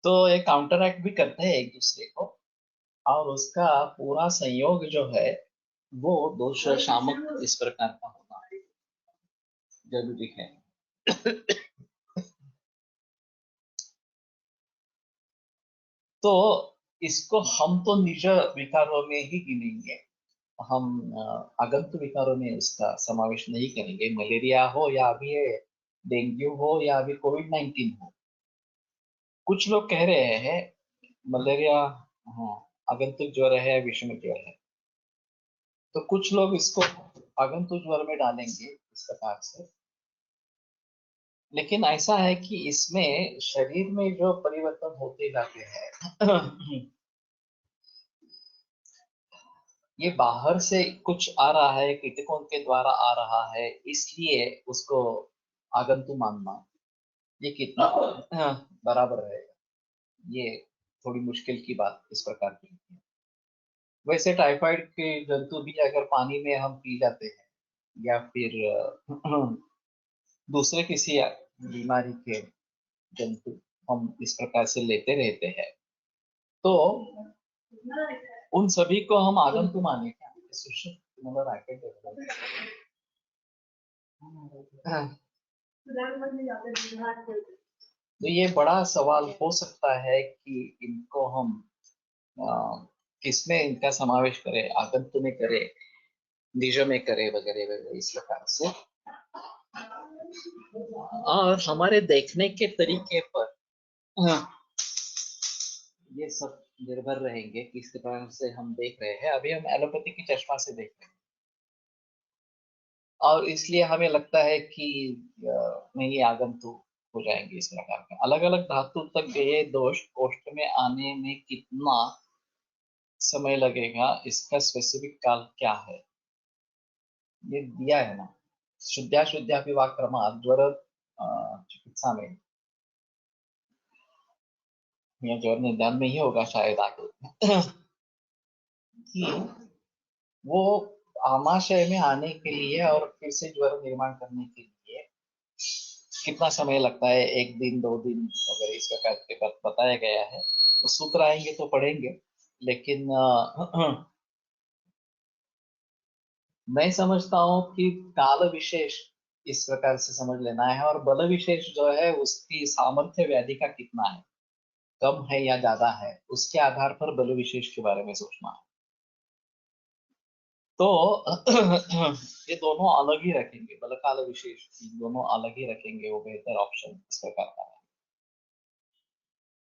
तो ये काउंटर एक्ट भी करते हैं एक दूसरे को, और उसका पूरा संयोग जो है वो दोष शामक इस प्रकार का होना जरूरी है। तो इसको हम तो निज विकारों में ही गिनेंगे, हम आगंतुक विकारों में इसका समावेश नहीं करेंगे। मलेरिया हो या अभी ये डेंगू हो या अभी कोविड-19 हो। कुछ लोग कह रहे हैं मलेरिया, हाँ, आगंतुक ज्वर है, विषम ज्वर है। तो कुछ लोग इसको आगंतुक ज्वर में डालेंगे इस प्रकार से। लेकिन ऐसा है कि इसमें शरीर में जो परिवर्तन होते जाते हैं ये बाहर से कुछ आ रहा है, कीटकों के द्वारा आ रहा है, इसलिए उसको आगंतुक मानना ये कितना बराबर है, ये थोड़ी मुश्किल की बात इस प्रकार की है। वैसे टाइफाइड के जंतु भी अगर पानी में हम पी जाते हैं, या फिर दूसरे किसी बीमारी के जंतु हम इस प्रकार से लेते रहते हैं, तो उन सभी को हम आगंतुक माने क्या? तुम्हाला racket देतो. तो ये बड़ा सवाल हो सकता है कि इनको हम किसमें इनका समावेश करें, आगंतुक में करें, निज में करें वगैरह वगैरह इस प्रकार से। और हमारे देखने के तरीके पर ये सब निर्भर रहेंगे किस तरह से हम देख रहे हैं। अभी हम एलोपैथी की चश्मा से देख रहे हैं, और इसलिए हमें लगता है कि नहीं आगंतुक हो जाएंगे इस प्रकार का। अलग अलग धातु तक ये दोष कोष्ठ में आने में कितना समय लगेगा, इसका स्पेसिफिक काल क्या है, ये दिया है ना। शुद्धाशुद्धापि क्रमात् ज्वर चिकित्सा में, या ज्वर निदान में ही होगा शायद आगे कि वो आमाशय में आने के लिए और फिर से ज्वर निर्माण करने के लिए कितना समय लगता है, एक दिन 2 दिन वगैरह इस प्रकार के बताया गया है। तो सूत्र आएंगे तो पढ़ेंगे। लेकिन मैं समझता हूँ कि काल विशेष इस प्रकार से समझ लेना है, और बल विशेष जो है उसकी सामर्थ्य व्याधि का कितना है, कम है या ज्यादा है, उसके आधार पर बल विशेष के बारे में सोचना है। तो ये दोनों अलग ही रखेंगे, बल काल विशेष दोनों अलग ही रखेंगे, वो बेहतर ऑप्शन इस प्रकार का है।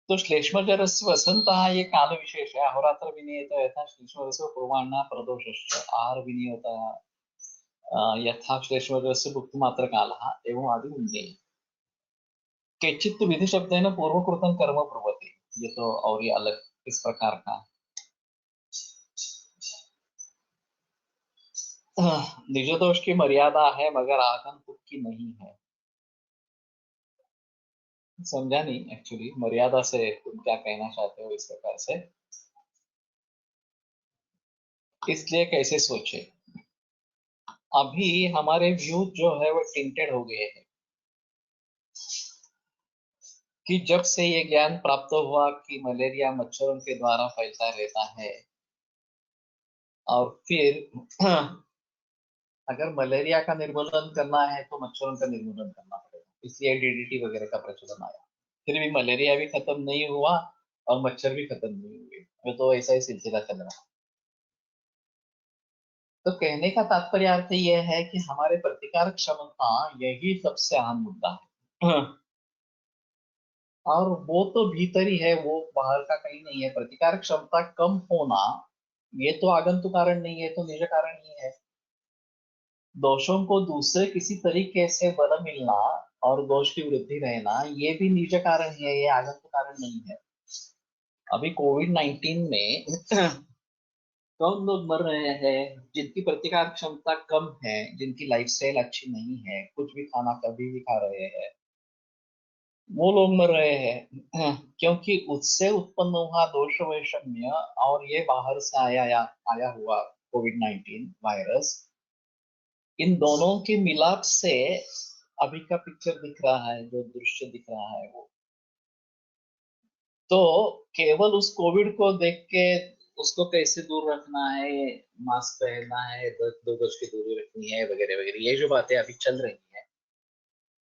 तो श्लेष्मजरस्य वसंतः ये काल विशेष है। अहोरात्र विनियत यथा श्लेष्मजरस्य पूर्वाह्न प्रदोषश्च आहार विनियत यथा श्लेष्मजरस्य भुक्तिमात्र कालः एवं आदि उन्नयन। केचित् विधि शब्देन पूर्वकृतं कर्म प्रवृत्ति, ये तो और ये अलग इस प्रकार का। निज दोष की मर्यादा है मगर आगंतुक की नहीं है। समझा नहीं एक्चुअली, मर्यादा से तुम क्या कहना चाहते हो इस प्रकार से, इसलिए कैसे सोचे। अभी हमारे व्यू जो है वो टिंटेड हो गए हैं। कि जब से ये ज्ञान प्राप्त हुआ कि मलेरिया मच्छरों के द्वारा फैलता रहता है, और फिर अगर मलेरिया का निर्मूलन करना है तो मच्छरों का निर्मूलन करना पड़ेगा, इसलिए डीडीटी वगैरह का प्रचलन आया। फिर भी मलेरिया भी खत्म नहीं हुआ और मच्छर भी खत्म नहीं हुए, ये तो ऐसा ही सिलसिला चल रहा है। तो कहने का तात्पर्य अर्थ यह है कि हमारे प्रतिकार क्षमता यही सबसे अहम मुद्दा है। और वो तो भीतर ही है, वो बाहर का कहीं नहीं है। प्रतिकार क्षमता कम होना ये तो आगंतुक कारण नहीं है, तो निज कारण ही है। दोषों को दूसरे किसी तरीके से बल मिलना और दोष की वृद्धि रहना ये भी निज कारण ही है, ये आगंतुक कारण नहीं है। अभी कोविड-19 में कौन लोग मर रहे हैं? जिनकी प्रतिकार क्षमता कम है, जिनकी लाइफस्टाइल अच्छी नहीं है, कुछ भी खाना कभी भी खा रहे हैं, वो लोग मर रहे हैं। क्योंकि उससे उत्पन्न हुआ दोष वैषम्य और ये बाहर से आया हुआ कोविड-19 वायरस, इन दोनों के मिलाप से अभी का पिक्चर दिख रहा है, जो दृश्य दिख रहा है वो। तो केवल उस कोविड को देख के उसको कैसे दूर रखना है, मास्क पहनना है, 2 गज की दूरी रखनी है, वगैरह वगैरह, ये जो बातें अभी चल रही है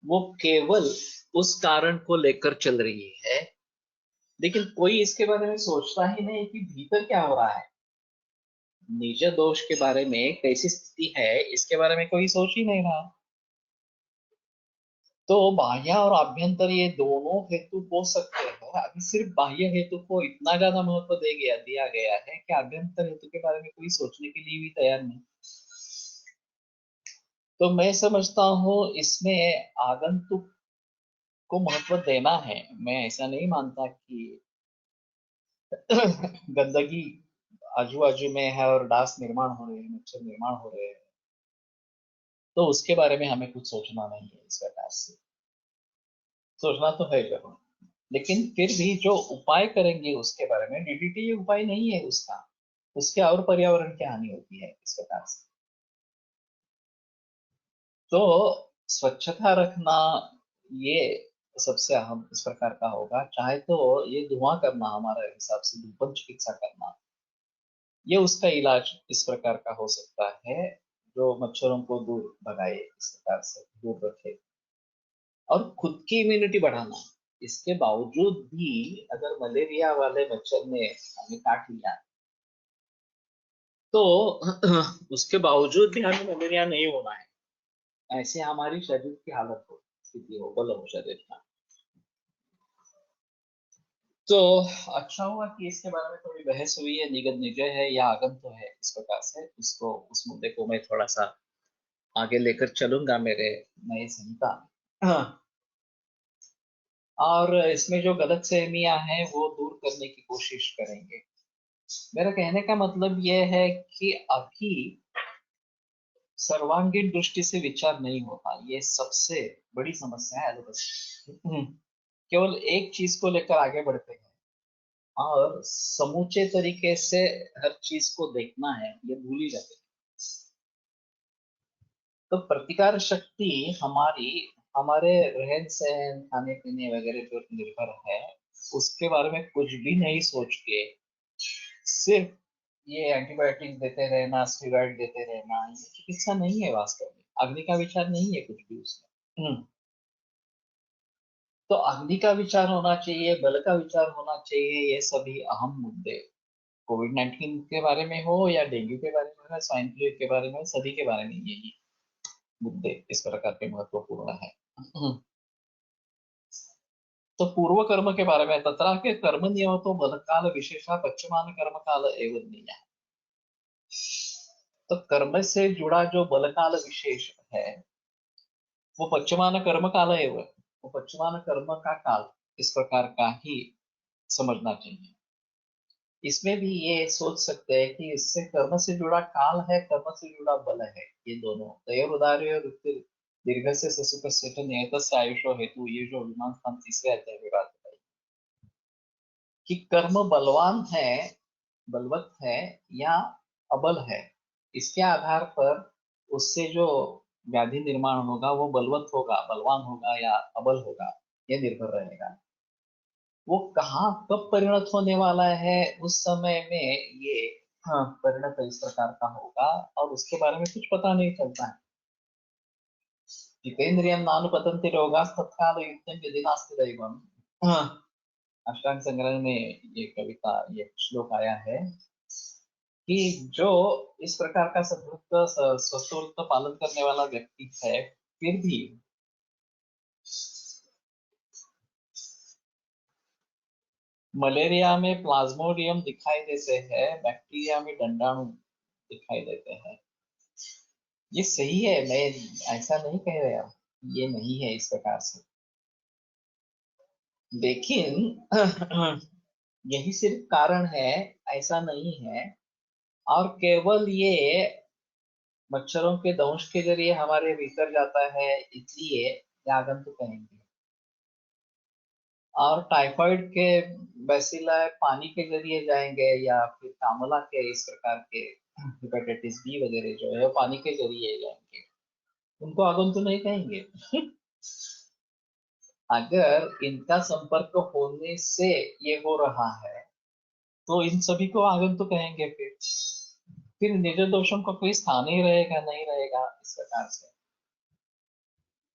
वो केवल उस कारण को लेकर चल रही है। लेकिन कोई इसके बारे में सोचता ही नहीं कि भीतर क्या हो रहा है, निज दोष के बारे में, कैसी स्थिति है इसके बारे में कोई सोच ही नहीं रहा। तो बाह्य और आभ्यंतर ये दोनों हेतु हो सकते हैं। अभी सिर्फ बाह्य हेतु को इतना ज्यादा महत्व दिया गया है कि आभ्यंतर हेतु के बारे में कोई सोचने के लिए भी तैयार नहीं। तो मैं समझता हूँ इसमें आगंतुक को महत्व देना है। मैं ऐसा नहीं मानता कि गंदगी आजू बाजू में है और डास निर्माण हो रहे हैं, मच्छर निर्माण हो रहे हैं, तो उसके बारे में हमें कुछ सोचना नहीं है। इस प्रकार से सोचना तो है जरूर, लेकिन फिर भी जो उपाय करेंगे उसके बारे में, डीडीटी ये उपाय नहीं है उसका, उसके और पर्यावरण की हानि होती है इस प्रकार से। तो स्वच्छता रखना ये सबसे अहम इस प्रकार का होगा। चाहे तो ये धुआं करना, हमारे हिसाब से धूपन चिकित्सा करना, ये उसका इलाज इस प्रकार का हो सकता है, जो मच्छरों को दूर भगाए, इस प्रकार से दूर रखे। और खुद की इम्यूनिटी बढ़ाना, इसके बावजूद भी अगर मलेरिया वाले मच्छर ने हमें काट लिया तो उसके बावजूद भी हमें मलेरिया नहीं होना है, ऐसे हमारी शरीर की हालत हो, स्थिति हो, बल हो शरीर का। तो अच्छा हुआ कि इसके बारे में थोड़ी बहस हुई है, निगत निजय है या आगम तो है, इस प्रकार से उसको, उस मुद्दे को मैं थोड़ा सा आगे लेकर चलूंगा मेरे नए संहिता में। और इसमें जो गलत फहमियां हैं वो दूर करने की कोशिश करेंगे। मेरा कहने का मतलब ये है कि अभी सर्वांगीण दृष्टि से विचार नहीं होता, ये सबसे बड़ी समस्या है एलोपैथी। केवल एक चीज को लेकर आगे बढ़ते हैं और समूचे तरीके से हर चीज को देखना है ये भूल ही जाते हैं। तो प्रतिकार शक्ति हमारी, हमारे रहन सहन, खाने पीने वगैरह जो निर्भर है, उसके बारे में कुछ भी नहीं सोच के सिर्फ ये एंटीबायोटिक देते रहना, स्टेरॉइड देते रहना, ये चिकित्सा नहीं है वास्तव में। अग्नि का विचार नहीं है कुछ भी उसमें। तो अग्नि का विचार होना चाहिए, बल का विचार होना चाहिए, ये सभी अहम मुद्दे कोविड-19 के बारे में हो या डेंगू के बारे में हो, स्वाइन फ्लू के बारे में, सभी के बारे में यही मुद्दे इस प्रकार के महत्वपूर्ण है। तो पूर्व कर्म के बारे में, तत्र के कर्म नियम तो बल काल विशेषा पश्चिमान कर्म काल एवं नियम। तो कर्म से जुड़ा जो बल काल विशेष है वो पश्चिमान कर्म काल है, वो पश्चिमान कर्म का काल इस प्रकार का ही समझना चाहिए। इसमें भी ये सोच सकते हैं कि इससे कर्म से जुड़ा काल है, कर्म से जुड़ा बल है, ये दोनों तयोर उदार्य और दीर्घ से ससुख से नियत से आयुषो हेतु, ये जो विमान स्थान तीसरे अध्याय में बात बताई कि कर्म बलवान है, बलवत है या अबल है, इसके आधार पर उससे जो व्याधि निर्माण होगा वो बलवत होगा, बलवान होगा या अबल होगा, ये निर्भर रहेगा। वो कहाँ कब परिणत होने वाला है, उस समय में ये परिणत इस प्रकार का होगा, और उसके बारे में कुछ पता नहीं चलता है। जितेंद्रियं नानुपतन्ति रोगाः तत्काल युद्धं यदि नास्ति दैवम्। हाँ, अष्टांग संग्रह में ये कविता, ये श्लोक आया है कि जो इस प्रकार का सद्वृत्त स्वतंत्र पालन करने वाला व्यक्ति है, फिर भी मलेरिया में प्लाज्मोडियम दिखाई देते हैं, बैक्टीरिया में दंडाणु दिखाई देते हैं। ये सही है, मैं ऐसा नहीं कह रहा, ये नहीं है इस प्रकार से, लेकिन यही सिर्फ कारण है, ऐसा नहीं है। और केवल ये मच्छरों के दंश के जरिए हमारे भीतर जाता है, इसलिए ये आगंतुक कहेंगे। और टाइफाइड के बैसिला पानी के जरिए जाएंगे, या फिर कामला के इस प्रकार के हेपेटाइटिस बी वगैरह जो है वो पानी के जरिए जाएंगे, उनको आगंतुक नहीं कहेंगे। अगर इनका संपर्क होने से ये हो रहा है, तो इन सभी को आगंतुक कहेंगे। फिर निज दोषों का कोई स्थान ही रहेगा नहीं रहेगा इस प्रकार से।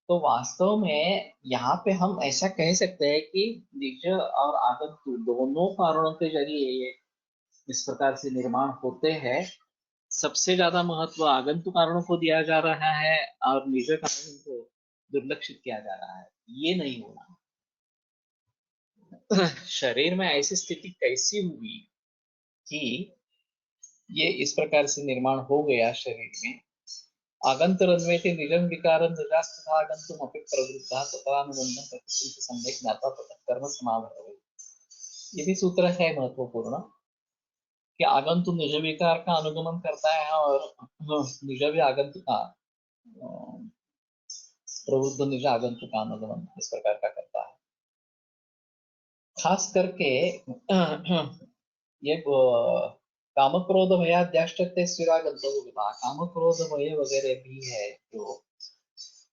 तो वास्तव में यहाँ पे हम ऐसा कह सकते हैं कि निज और आगंतुक दोनों कारणों के जरिए ये इस प्रकार से निर्माण होते हैं। सबसे ज्यादा महत्व आगंतुक कारणों को दिया जा रहा है, और निज कारणों को दुर्लक्षित किया जा रहा है। ये नहीं होना। शरीर में ऐसी स्थिति कैसी हुई कि ये इस प्रकार से निर्माण हो गया शरीर में। आगन्तरन्वेति निजं विकारं निजास्तथागन्तुमपि प्रवृद्धः तत्रानुबन्धं प्रकृतिं सम्यक् ज्ञात्वा ततः कर्म समावरेत्। ये भी सूत्र है महत्वपूर्ण कि आगंतुक निज विकार का अनुगमन करता है, और निज भी आगंतुक का प्रवृद्ध निज आगंतुक का अनुगमन इस प्रकार का करता है। खास करके ये काम क्रोध भयाद्याष्टते स्थिरागंतव्य, काम क्रोध भय वगैरह भी है जो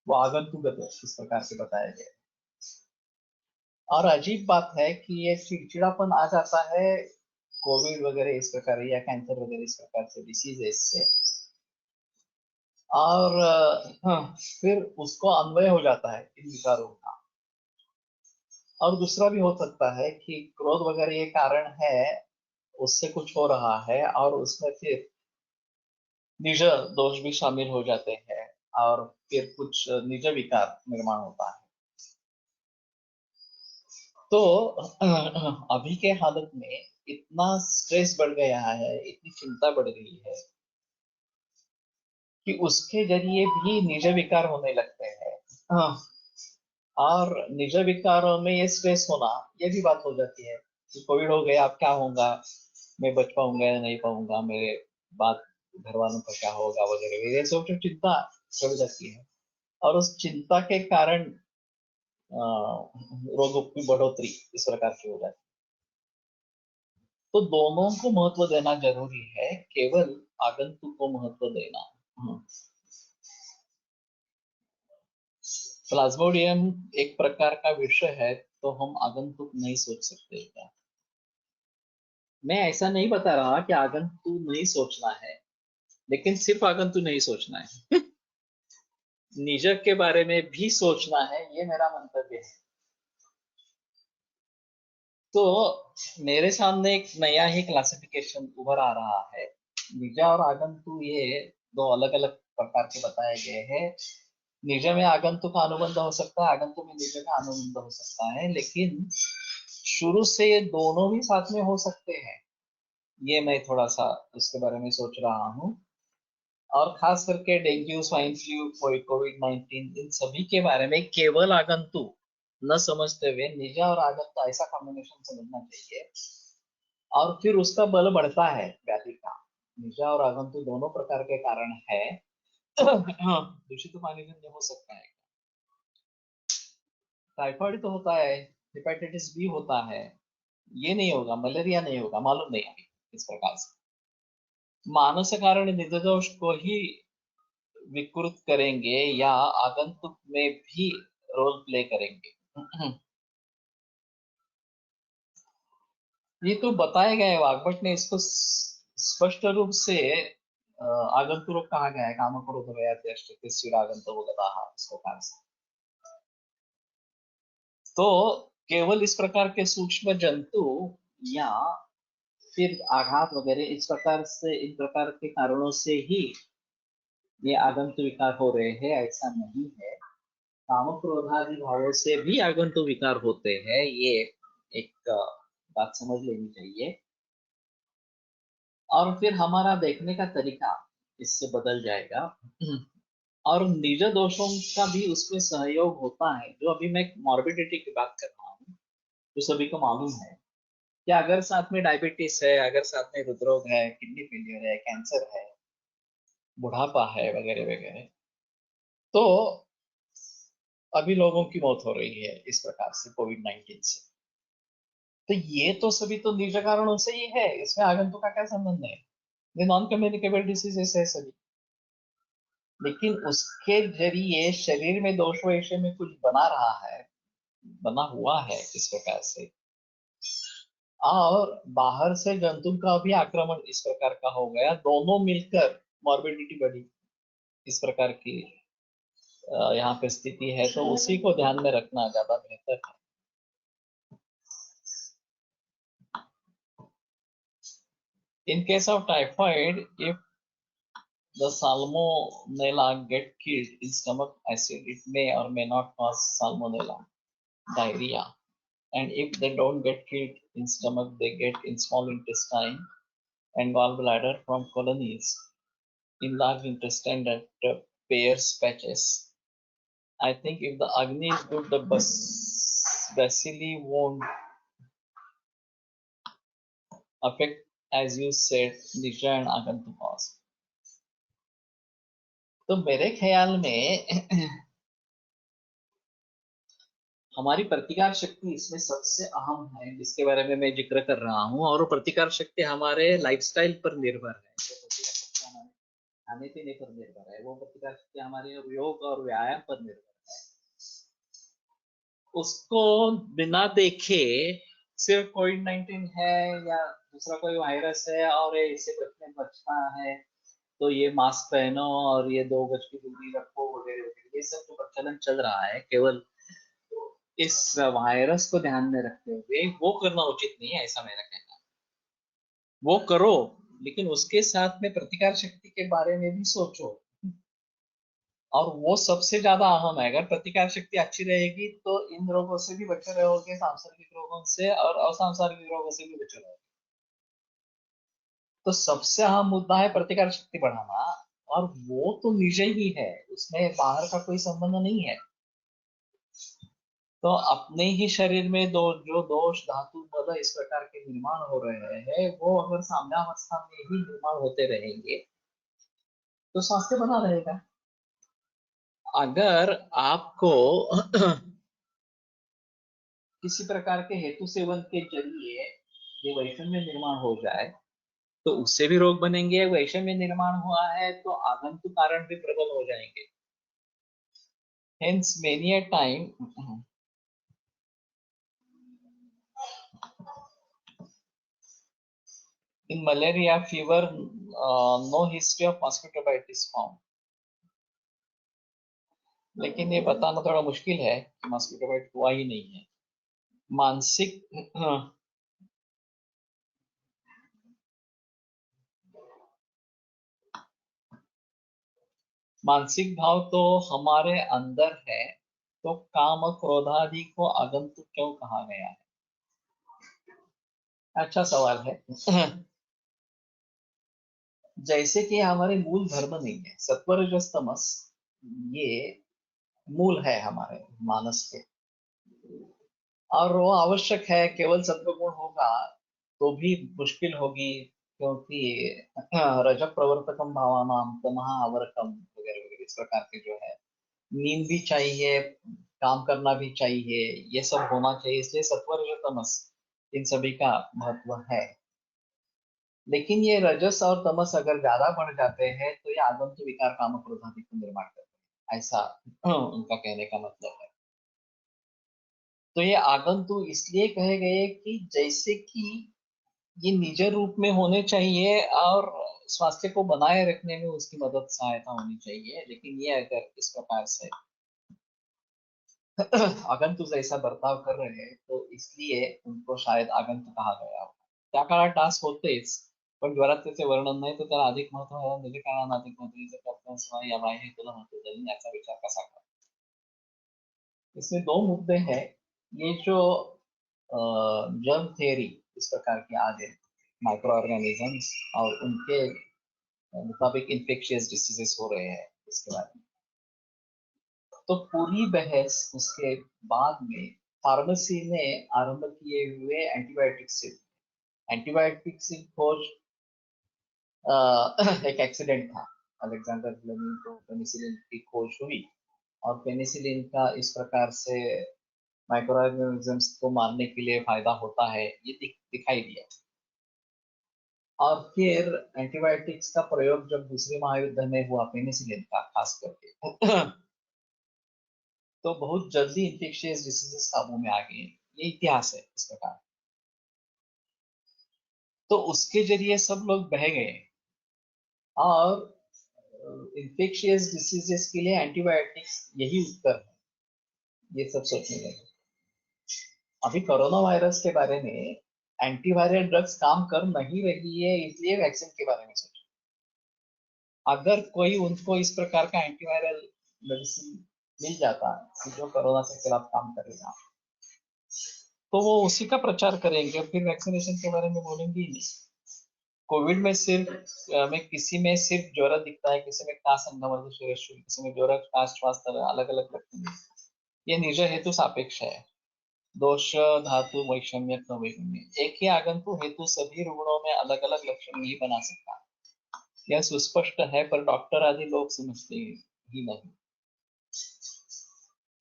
वो आगंतुक इस प्रकार से बताया गया। और अजीब बात है कि ये चिड़चिड़ापन आ जाता है कोविड वगैरह इस प्रकार, या कैंसर वगैरह इस प्रकार से डिसीजेस से, और फिर उसको अन्वय हो जाता है इन विकारों का। और दूसरा भी हो सकता है कि क्रोध वगैरह ये कारण है, उससे कुछ हो रहा है, और उसमें फिर निज दोष भी शामिल हो जाते हैं, और फिर कुछ निज विकार निर्माण होता है। तो अभी के हालत में इतना स्ट्रेस बढ़ गया है, इतनी चिंता बढ़ गई है कि उसके जरिए भी निज विकार होने लगते हैं। हाँ, और निज विकारों में ये स्ट्रेस होना, ये भी बात हो जाती है कि कोविड हो गया, अब क्या होगा, मैं बच पाऊंगा या नहीं पाऊंगा, मेरे बाद घर वालों का क्या होगा वगैरह, ये सब जो चिंता चढ़ जाती है। और उस चिंता के कारण रोगों की बढ़ोतरी इस प्रकार की हो जाती है। तो दोनों को महत्व देना जरूरी है, केवल आगंतुक को महत्व देना। प्लाज्मोडियम एक प्रकार का विषय है, तो हम आगंतुक नहीं सोच सकते क्या? मैं ऐसा नहीं बता रहा कि आगंतुक नहीं सोचना है, लेकिन सिर्फ आगंतुक नहीं सोचना है, निजक के बारे में भी सोचना है, ये मेरा मंतव्य है। तो मेरे सामने एक नया ही क्लासिफिकेशन उभर आ रहा है। निजा और आगंतुक ये दो अलग अलग प्रकार के बताए गए हैं। निज में आगंतुक का अनुबंध हो सकता है, आगंतुक में निज का अनुबंध हो सकता है, लेकिन शुरू से ये दोनों भी साथ में हो सकते हैं। ये मैं थोड़ा सा उसके बारे में सोच रहा हूँ। और खास करके डेंगू, स्वाइन फ्लू, कोविड-19, इन सभी के बारे में केवल आगंतुक न समझते हुए निजा और आगंतुक ऐसा कॉम्बिनेशन समझना चाहिए, और फिर उसका बल बढ़ता है व्याधि का। निजा और आगंतुक दोनों प्रकार के कारण है। दूषित पानी जन्य हो सकता है, टाइफाइड तो होता है, हेपेटाइटिस बी होता है, ये नहीं होगा, मलेरिया नहीं होगा, मालूम नहीं अभी इस प्रकार से। मानस कारण निर्दोष को ही विकृत करेंगे, या आगंतुक में भी रोल प्ले करेंगे। ये तो बताया गया है, वाग्भट ने इसको स्पष्ट रूप से आगंतुक कहा गया है, काम क्रोध आगंतुक इसको कहा से। तो केवल इस प्रकार के सूक्ष्म जंतु या फिर आघात वगैरह इस प्रकार से, इन प्रकार के कारणों से ही ये आगंतुक विकार हो रहे हैं, ऐसा नहीं है। काम क्रोधादि भावों से भी आगंतुक विकार होते हैं, ये एक बात समझ लेनी चाहिए। और फिर हमारा देखने का तरीका इससे बदल जाएगा। और निज दोषों का भी उसमें सहयोग होता है, जो अभी मैं मॉर्बिडिटी की बात कर रहा हूँ, जो सभी को मालूम है कि अगर साथ में डायबिटीज है, अगर साथ में हृदरोग है, किडनी फेलियर है, कैंसर है, बुढ़ापा है वगैरह वगैरह, तो अभी लोगों की मौत हो रही है इस प्रकार से कोविड-19 से। तो ये तो सभी तो निज कारणों से ही है, इसमें आगंतुक का क्या संबंध है? ये नॉन कम्युनिकेबल डिसीजेस है सभी। लेकिन उसके जरिए शरीर में दोष वैश्य में कुछ बना रहा है, बना हुआ है इस प्रकार से, और बाहर से जंतु का भी आक्रमण इस प्रकार का हो गया, दोनों मिलकर मॉर्बिडिटी बढ़ी, इस प्रकार की यहाँ पे स्थिति है। तो उसी को ध्यान में रखना ज्यादा बेहतर है। In case of typhoid, if the salmonella get killed in stomach acid, it may or may not cause salmonella diarrhea. And if they don't get killed in stomach, they get in small intestine and gallbladder from colonies in large intestine that pairs patches. I think if the Agni is good, the bacilli won't affect, as you said, Nisha and Agantukas. तो मेरे ख्याल में हमारी प्रतिकार शक्ति इसमें सबसे अहम है, जिसके बारे में मैं जिक्र कर रहा हूँ। और प्रतिकार शक्ति हमारे लाइफस्टाइल पर निर्भर है, जो प्रतिकार शक्ति हमारे खाने पीने पर निर्भर है, वो प्रतिकार शक्ति हमारे योग और व्यायाम पर निर्भर है। उसको बिना देखे सिर्फ कोविड-19 है या दूसरा कोई वायरस है और इससे बचना है तो ये मास्क पहनो और ये 2 गज की दूरी रखो वगैरह, ये सब जो प्रचलन चल रहा है, केवल इस वायरस को ध्यान में रखते हुए वो करना उचित नहीं है, ऐसा मेरा कहना है। वो करो, लेकिन उसके साथ में प्रतिकार शक्ति के बारे में भी सोचो, और वो सबसे ज्यादा अहम है। अगर प्रतिकार शक्ति अच्छी रहेगी तो इन रोगों से भी बचे रहोगे, सांसर्गिक रोगों से और असांसर्गिक रोगों से भी बचे रहोगे। तो सबसे अहम मुद्दा है प्रतिकार शक्ति बढ़ाना, और वो तो निजी ही है, उसमें बाहर का कोई संबंध नहीं है। तो अपने ही शरीर में जो दोष धातु मल इस प्रकार के निर्माण हो रहे हैं, वो अगर साम्यावस्था में ही निर्माण होते रहेंगे तो स्वास्थ्य बना रहेगा। अगर आपको किसी प्रकार के हेतु सेवन के जरिए ये वैषम्य निर्माण हो जाए तो उससे भी रोग बनेंगे। वैषम्य निर्माण हुआ है तो आगंतुक कारण भी प्रबल हो जाएंगे। Hence many a time in malaria fever, no history of mosquito bite is found. लेकिन ये बताना थोड़ा मुश्किल है कि मॉस्किटो बाइट हुआ ही नहीं है। मानसिक मानसिक भाव तो हमारे अंदर है, तो काम क्रोधादि को आगंतुक क्यों कहा गया है? अच्छा सवाल है। जैसे कि हमारे मूल धर्म नहीं है, सत्व रजस तमस, ये मूल है हमारे मानस के, और वो आवश्यक है। केवल सत्वगुण होगा तो भी मुश्किल होगी, क्योंकि रजक प्रवर्तकम भावानाम तमः अवरकम वगैरह वगैरह इस प्रकार के जो है, नींद भी चाहिए, काम करना भी चाहिए, ये सब होना चाहिए। इसलिए सत्व रजस तमस इन सभी का महत्व है। लेकिन ये रजस और तमस अगर ज्यादा बढ़ जाते हैं तो ये आगंतुक विकार काम क्रोध आदि को निर्माण करते हैं, ऐसा उनका कहने का मतलब है। तो ये आगंतुक इसलिए कहे गए कि जैसे कि ये निज रूप में होने चाहिए और स्वास्थ्य को बनाए रखने में उसकी मदद सहायता होनी चाहिए, लेकिन ये अगर इस प्रकार से आगंतुक जैसा बर्ताव कर रहे हैं तो इसलिए उनको शायद आगंतुक कहा गया हो. त्या काळात डास होतेच, पण ज्वरात त्याचे वर्णन नाही, तर त्याला अधिक महत्व आहे. म्हणजे काळानं अधिक महत्व या बाह्य तुला महत्व देणे याचा विचार कसा करा. इसमें दो मुद्दे हैं. ये जो जर्म थियरी इस प्रकार की आ गई, माइक्रो ऑर्गेनिजम्स और उनके मुताबिक इन्फेक्शियस डिसीजेस हो रहे हैं इसके बारे में, तो पूरी बहस उसके बाद में फार्मेसी ने आरंभ किए हुए एंटीबायोटिक्स से. एंटीबायोटिक्स की खोज एक एक्सीडेंट था. अलेक्जेंडर फ्लेमिंग को पेनिसिलिन की खोज हुई और पेनिसिलिन का इस प्रकार से माइक्रो ऑर्गेनिजम्स को मारने के लिए फायदा होता है ये दिखाई दिया. और फिर एंटीबायोटिक्स का प्रयोग जब दूसरे महायुद्ध में हुआ पेनिसिलिन का खास करके तो बहुत जल्दी इन्फेक्शियस डिसीजेस काबू में आ गए. ये इतिहास है इस प्रकार. तो उसके जरिए सब लोग बह गए और इन्फेक्शियस डिसीजेस के लिए एंटीबायोटिक्स यही उत्तर है, ये सब सोचने लगे. अभी कोरोना वायरस के बारे में एंटीवायरल ड्रग्स काम कर नहीं रही है, इसलिए वैक्सीन के बारे में सोचो. अगर कोई उनको इस प्रकार का एंटीवायरल मेडिसिन मिल जाता है जो कोरोना के खिलाफ काम करेगा, तो वो उसी का प्रचार करेंगे, फिर वैक्सीनेशन के बारे में बोलेंगे ही नहीं. कोविड में किसी में सिर्फ ज्वर दिखता है, किसी में काश अंगवर्ध शिरशूल, किसी में ज्वर काश श्वास तरह अलग अलग लक्षण. ये निज हेतु सापेक्ष है. दोष धातु वैषम्य वैगुण्य, एक ही आगंतुक हेतु सभी रुग्णों में अलग अलग लक्षण नहीं बना सकता. यह सुस्पष्ट है, पर डॉक्टर आदि लोग समझते ही नहीं.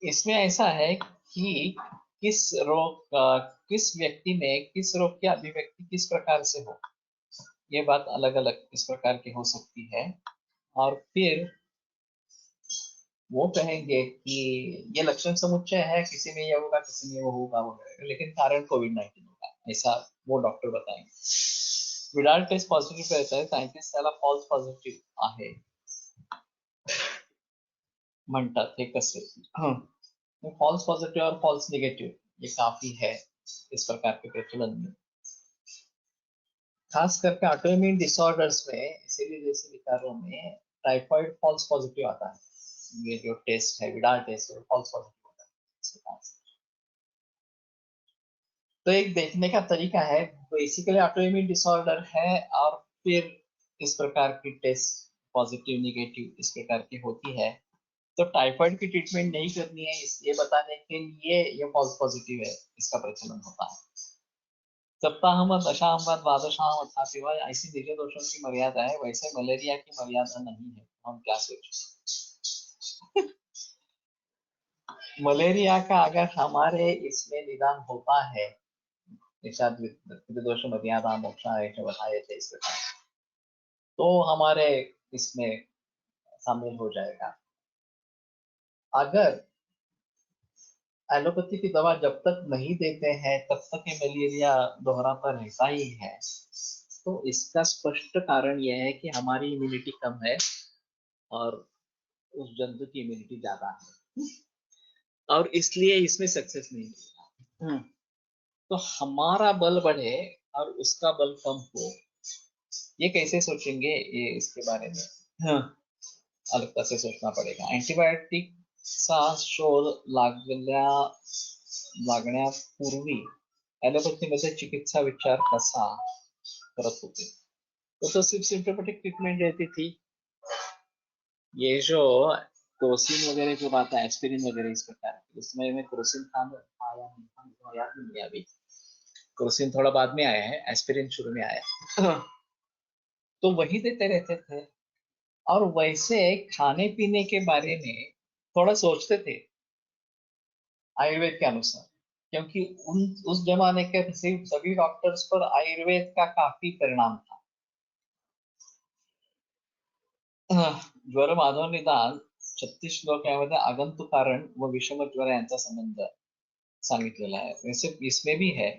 इसमें ऐसा है कि किस व्यक्ति में किस रोग की अभिव्यक्ति किस प्रकार से हो, ये बात अलग अलग इस प्रकार की हो सकती है. और फिर वो कहेंगे कि ये लक्षण समुच्चय है, किसी में ये होगा, किसी में वो होगा वगैरह, लेकिन कारण कोविड-19 होगा, ऐसा वो डॉक्टर बताएंगे. विडाल टेस्ट पॉझिटिव्ह रहता है, सायंटिस्ट त्याला फॉल्स पॉझिटिव्ह आहे म्हणतात. हे कसे फॉल्स पॉजिटिव और फॉल्स नेगेटिव ये काफी है इस प्रकार के प्रचलन में. खास करके ऑटोइम्यून डिसऑर्डर्स में, इसीलिए जैसे विकारों में टाइफाइड फॉल्स पॉजिटिव आता है. ये जो टेस्ट है विडाल टेस्ट है फॉल्स पॉजिटिव होता है. तो एक देखने का तरीका है, बेसिकली ऑटोइम्यून डिसऑर्डर है और फिर इस प्रकार की टेस्ट पॉजिटिव नेगेटिव इस प्रकार की होती है, तो टाइफाइड की ट्रीटमेंट नहीं करनी है ये बताने के लिए ये फॉल्स पॉजिटिव है इसका प्रचलन होता है. सप्ताहमत दशामत द्वादशामत था, सिवाय ऐसी निज दोषों की मर्यादा है, वैसे मलेरिया की मर्यादा नहीं है. हम क्या सोचें. मलेरिया का अगर हमारे इसमें निदान होता है, दोष मर्यादा मोक्षा बताए थे इस प्रकार, तो हमारे इसमें शामिल हो जाएगा. अगर एलोपैथी की दवा जब तक नहीं देते हैं तब तक ये मलेरिया दोहराता रहता ही है. तो इसका स्पष्ट कारण यह है कि हमारी इम्यूनिटी कम है और उस जंतु की इम्यूनिटी ज्यादा है, और इसलिए इसमें सक्सेस नहीं मिलेगा. तो हमारा बल बढ़े और उसका बल कम हो, ये कैसे सोचेंगे, ये इसके बारे में अलगता से सोचना पड़ेगा. एंटीबायोटिक चा शोध लागण्यापूर्वी ॲलोपॅथीमध्ये चिकित्सा विचार कसा करत होते. तो सिर्फ सिम्टोमेटिक ट्रीटमेंट रहती थी. ये जो क्रोसिन वगैरह जो बात है, एस्पिरिन वगैरह इस प्रकार, उसमें में क्रोसिन था आया नहीं, याद नहीं है अभी. क्रोसिन थोड़ा बाद में आया है, एस्पिरिन शुरू में आया. तो वही देते रहते थे और वैसे खाने पीने के बारे में थोड़ा सोचते थे आयुर्वेद के अनुसार, क्योंकि उस जमाने के सभी डॉक्टर्स पर आयुर्वेद का काफी परिणाम था. ज्वर माधव निदान 36 श्लोकामध्ये आगंतुक कारण व विषम ज्वर यांचा संबंध सांगितलेला आहे. वैसे इसमें भी है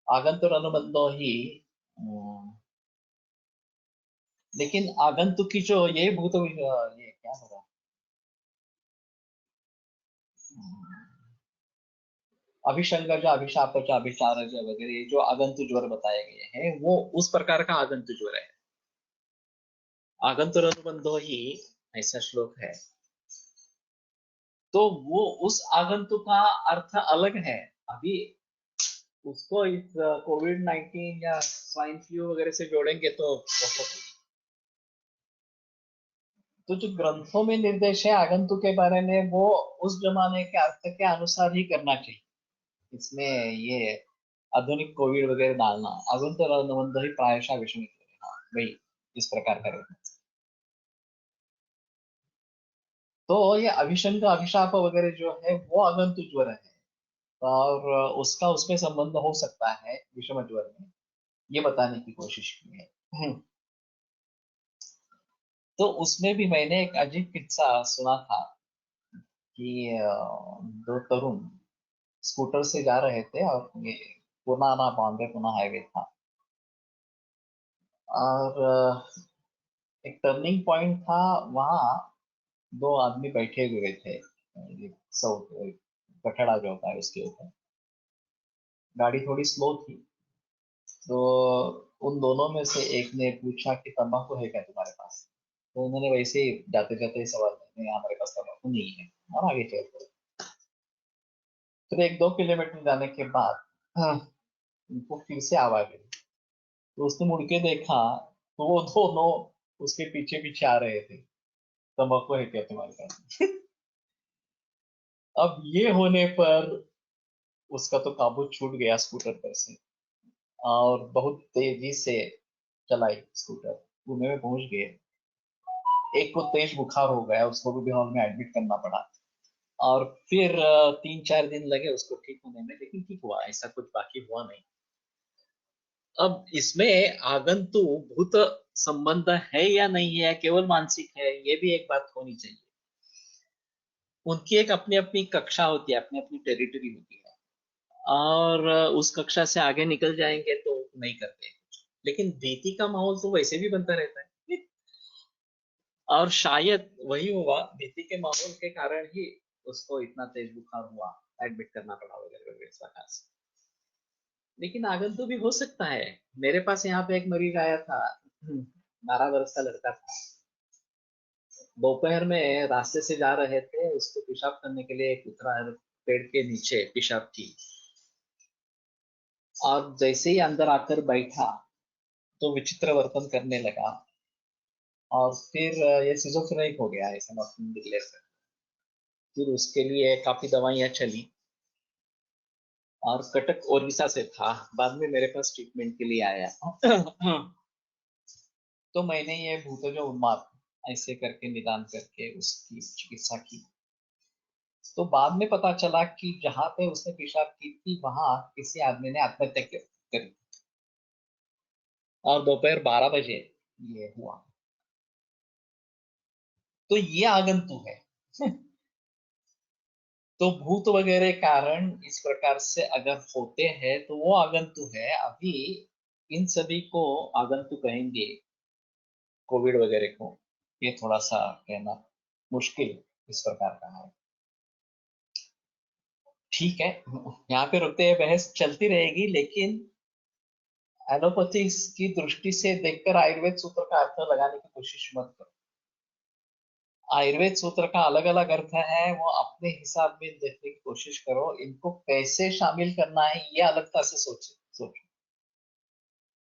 आगंतुर अनुबंधो ही लेकिन आगंतुकी जो ये भूत ये क्या होगा, अभिशंकर जो अभिशाप जो अभिचार वगैरह ये जो आगंतु ज्वर बताए गए हैं वो उस प्रकार का आगंतु ज्वर है। आगंतुर अनुबंधो ही ऐसा श्लोक है, तो वो उस आगंतु का अर्थ अलग है। अभी उसको इस कोविड-19 या स्वाइन फ्लू वगैरह से जोड़ेंगे तो बहुत, तो जो ग्रंथों में निर्देश है आगंतुक के बारे में वो उस जमाने के अर्थ के अनुसार ही करना चाहिए। इसमें ये आधुनिक कोविड वगैरह डालना आगंतुक अनुबंध ही प्रायशः विषमित है। हाँ वही इस प्रकार करें तो ये अभिशंक अभिशाप वगैरह जो है वो आगंतुक ज्वर है, और उसका उसमें संबंध हो सकता है विषम ज्वर में, ये बताने की कोशिश की है। तो उसमें भी मैंने एक अजीब किस्सा सुना था कि दो तरुण स्कूटर से जा रहे थे और ये पुराना बॉम्बे पुणे हाईवे था, और एक टर्निंग पॉइंट था, वहाँ दो आदमी बैठे हुए थे, ये साउथ कठड़ा जो होता है उसके ऊपर, गाड़ी थोड़ी स्लो थी, तो उन दोनों में से एक ने पूछा कि तंबाकू है क्या तुम्हारे पास, तो उन्होंने वैसे ही जाते जाते ही सवाल किया, नहीं हमारे पास तंबाकू नहीं है, और आगे चल पड़े। फिर 1-2 किलोमीटर जाने के बाद हाँ, उनको फिर से आवाज आई, तो उसने मुड़ के देखा तो वो दोनों उसके पीछे पीछे आ रहे थे, तंबाकू है क्या तुम्हारे पास। अब ये होने पर उसका तो काबू छूट गया स्कूटर पर से, और बहुत तेजी से चलाई स्कूटर, पुणे में पहुंच गए। एक को तेज बुखार हो गया, उसको भी हॉल में एडमिट करना पड़ा, और फिर 3-4 दिन लगे उसको ठीक होने में, लेकिन ठीक हुआ, ऐसा कुछ बाकी हुआ नहीं। अब इसमें आगंतु भूत संबंध है या नहीं है, केवल मानसिक है, ये भी एक बात होनी चाहिए। उनकी एक अपनी अपनी कक्षा होती है, अपनी अपनी टेरिटरी होती है, और उस कक्षा से आगे निकल जाएंगे तो नहीं करते, लेकिन भीति का माहौल तो वैसे भी बनता रहता है। और शायद वही हुआ, भीति के माहौल के कारण ही उसको इतना तेज बुखार हुआ, एडमिट करना पड़ा वगैरह वगैरह इस प्रकार से। लेकिन आगंतुक भी हो सकता है। मेरे पास यहाँ पे एक मरीज आया था, 12 वर्ष का लड़का था, दोपहर में रास्ते से जा रहे थे, उसको पेशाब करने के लिए एक उतरा, पेड़ के नीचे पेशाब की, और जैसे ही अंदर आकर बैठा तो विचित्र वर्तन करने लगा, और फिर ये सिजोफ्रेनिक हो गया ऐसा डॉक्टर ने डिक्लेयर कर। फिर उसके लिए काफी दवाइयां चली, और कटक ओडिशा से था, बाद में मेरे पास ट्रीटमेंट के लिए आया। तो मैंने ये भूतजो उन्माद ऐसे करके निदान करके उसकी चिकित्सा की। तो बाद में पता चला कि जहां पे उसने पेशाब की थी वहां किसी आदमी ने आत्महत्या करी, और दोपहर 12 बजे ये हुआ। तो ये आगंतुक है। तो भूत वगैरह कारण इस प्रकार से अगर होते हैं तो वो आगंतुक है। अभी इन सभी को आगंतुक कहेंगे, कोविड वगैरह को, ये थोड़ा सा कहना मुश्किल इस प्रकार का है। ठीक है, यहाँ पे रुकते हैं, बहस चलती रहेगी, लेकिन एलोपैथी की दृष्टि से देखकर आयुर्वेद सूत्र का अर्थ लगाने की कोशिश मत करो। आयुर्वेद सूत्र का अलग अलग अर्थ है, वो अपने हिसाब में देखने की कोशिश करो, इनको कैसे शामिल करना है ये अलगता से सोचो।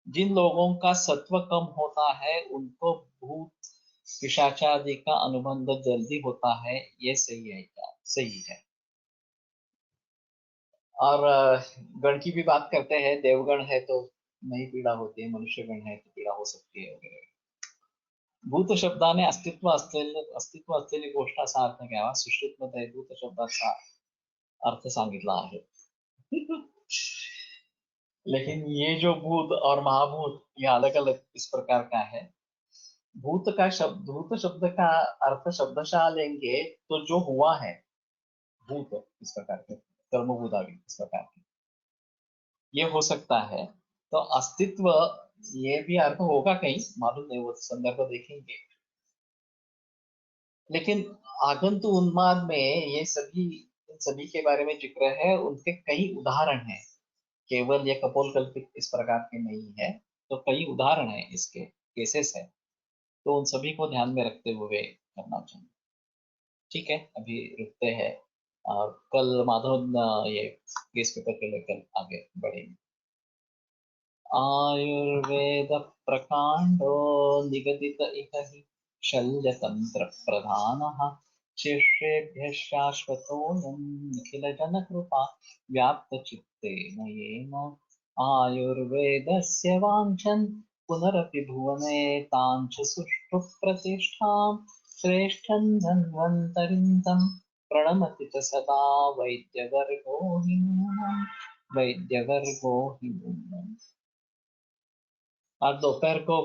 जिन लोगों का सत्व कम होता है उनको भूत पिशाचादि का अनुबंध जल्दी होता है, ये सही है क्या? सही है। और गण की भी बात करते हैं, देवगण है तो नहीं पीड़ा होती है, मनुष्य गण है तो पीड़ा हो सकती है वगैरह। भूत शब्दाने अस्तित्व असलेली गोष्ट असा अर्थ घ्यावा, सुश्रुतमध्ये भूत शब्दाचा अर्थ सांगितला आहे। लेकिन ये जो भूत और महाभूत ये अलग अलग इस प्रकार का है। भूत शब्द का अर्थ शब्दशः लेंगे तो जो हुआ है, भूत इस प्रकार के कर्मभूत आदि इस प्रकार के, ये हो सकता है। तो अस्तित्व ये भी अर्थ होगा कहीं, मालूम नहीं, वो संदर्भ देखेंगे। लेकिन आगंतु उन्माद में ये सभी, इन सभी के बारे में जिक्र है, उनके कई उदाहरण हैं। केवल ये कपोलकल्पित इस प्रकार के नहीं है, तो कई उदाहरण हैं, इसके केसेस है, तो उन सभी को ध्यान में रखते हुए करना चाहिए। ठीक है, अभी रुकते हैं और कल माधव ये केस पेपर के लेकर आगे बढ़ेंगे। आयुर्वेद प्रकांडो निगदित इह हि शल्यतंत्र प्रधानः शिष्येभ्यः शाश्वतोऽयं निखिलजनकृपा व्याप्तचित्तेन येन आयुर्वेदस्य वाञ्छन् पुनरपि भुवने ताञ्च सुष्ठु प्रतिष्ठां श्रेष्ठं धन्वन्तरिं तं प्रणमति च सदा वैद्यवर्गो हि नूनम् वैद्यवर्गो हि नूनम्। आज दोपहर को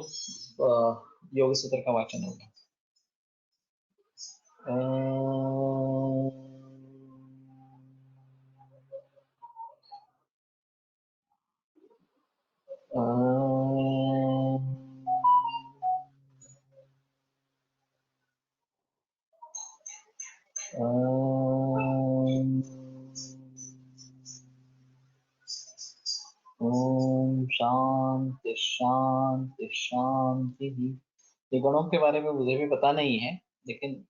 योग सूत्र का वाचन होगा। ओम शांति शांति शांति। ये गणों के बारे में मुझे भी पता नहीं है, लेकिन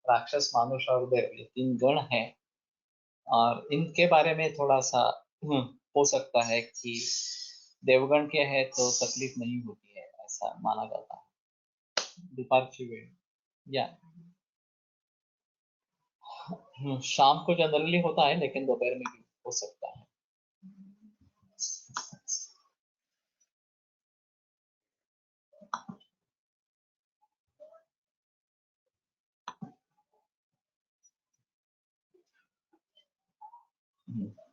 राक्षस, मानुष और देव, ये तीन गण हैं, और इनके बारे में थोड़ा सा हो सकता है कि देवगण के है तो तकलीफ नहीं होती है, ऐसा माना जाता है। डिपार्चर या शाम को जनरली होता है, लेकिन दोपहर में भी हो सकता है। हम्म।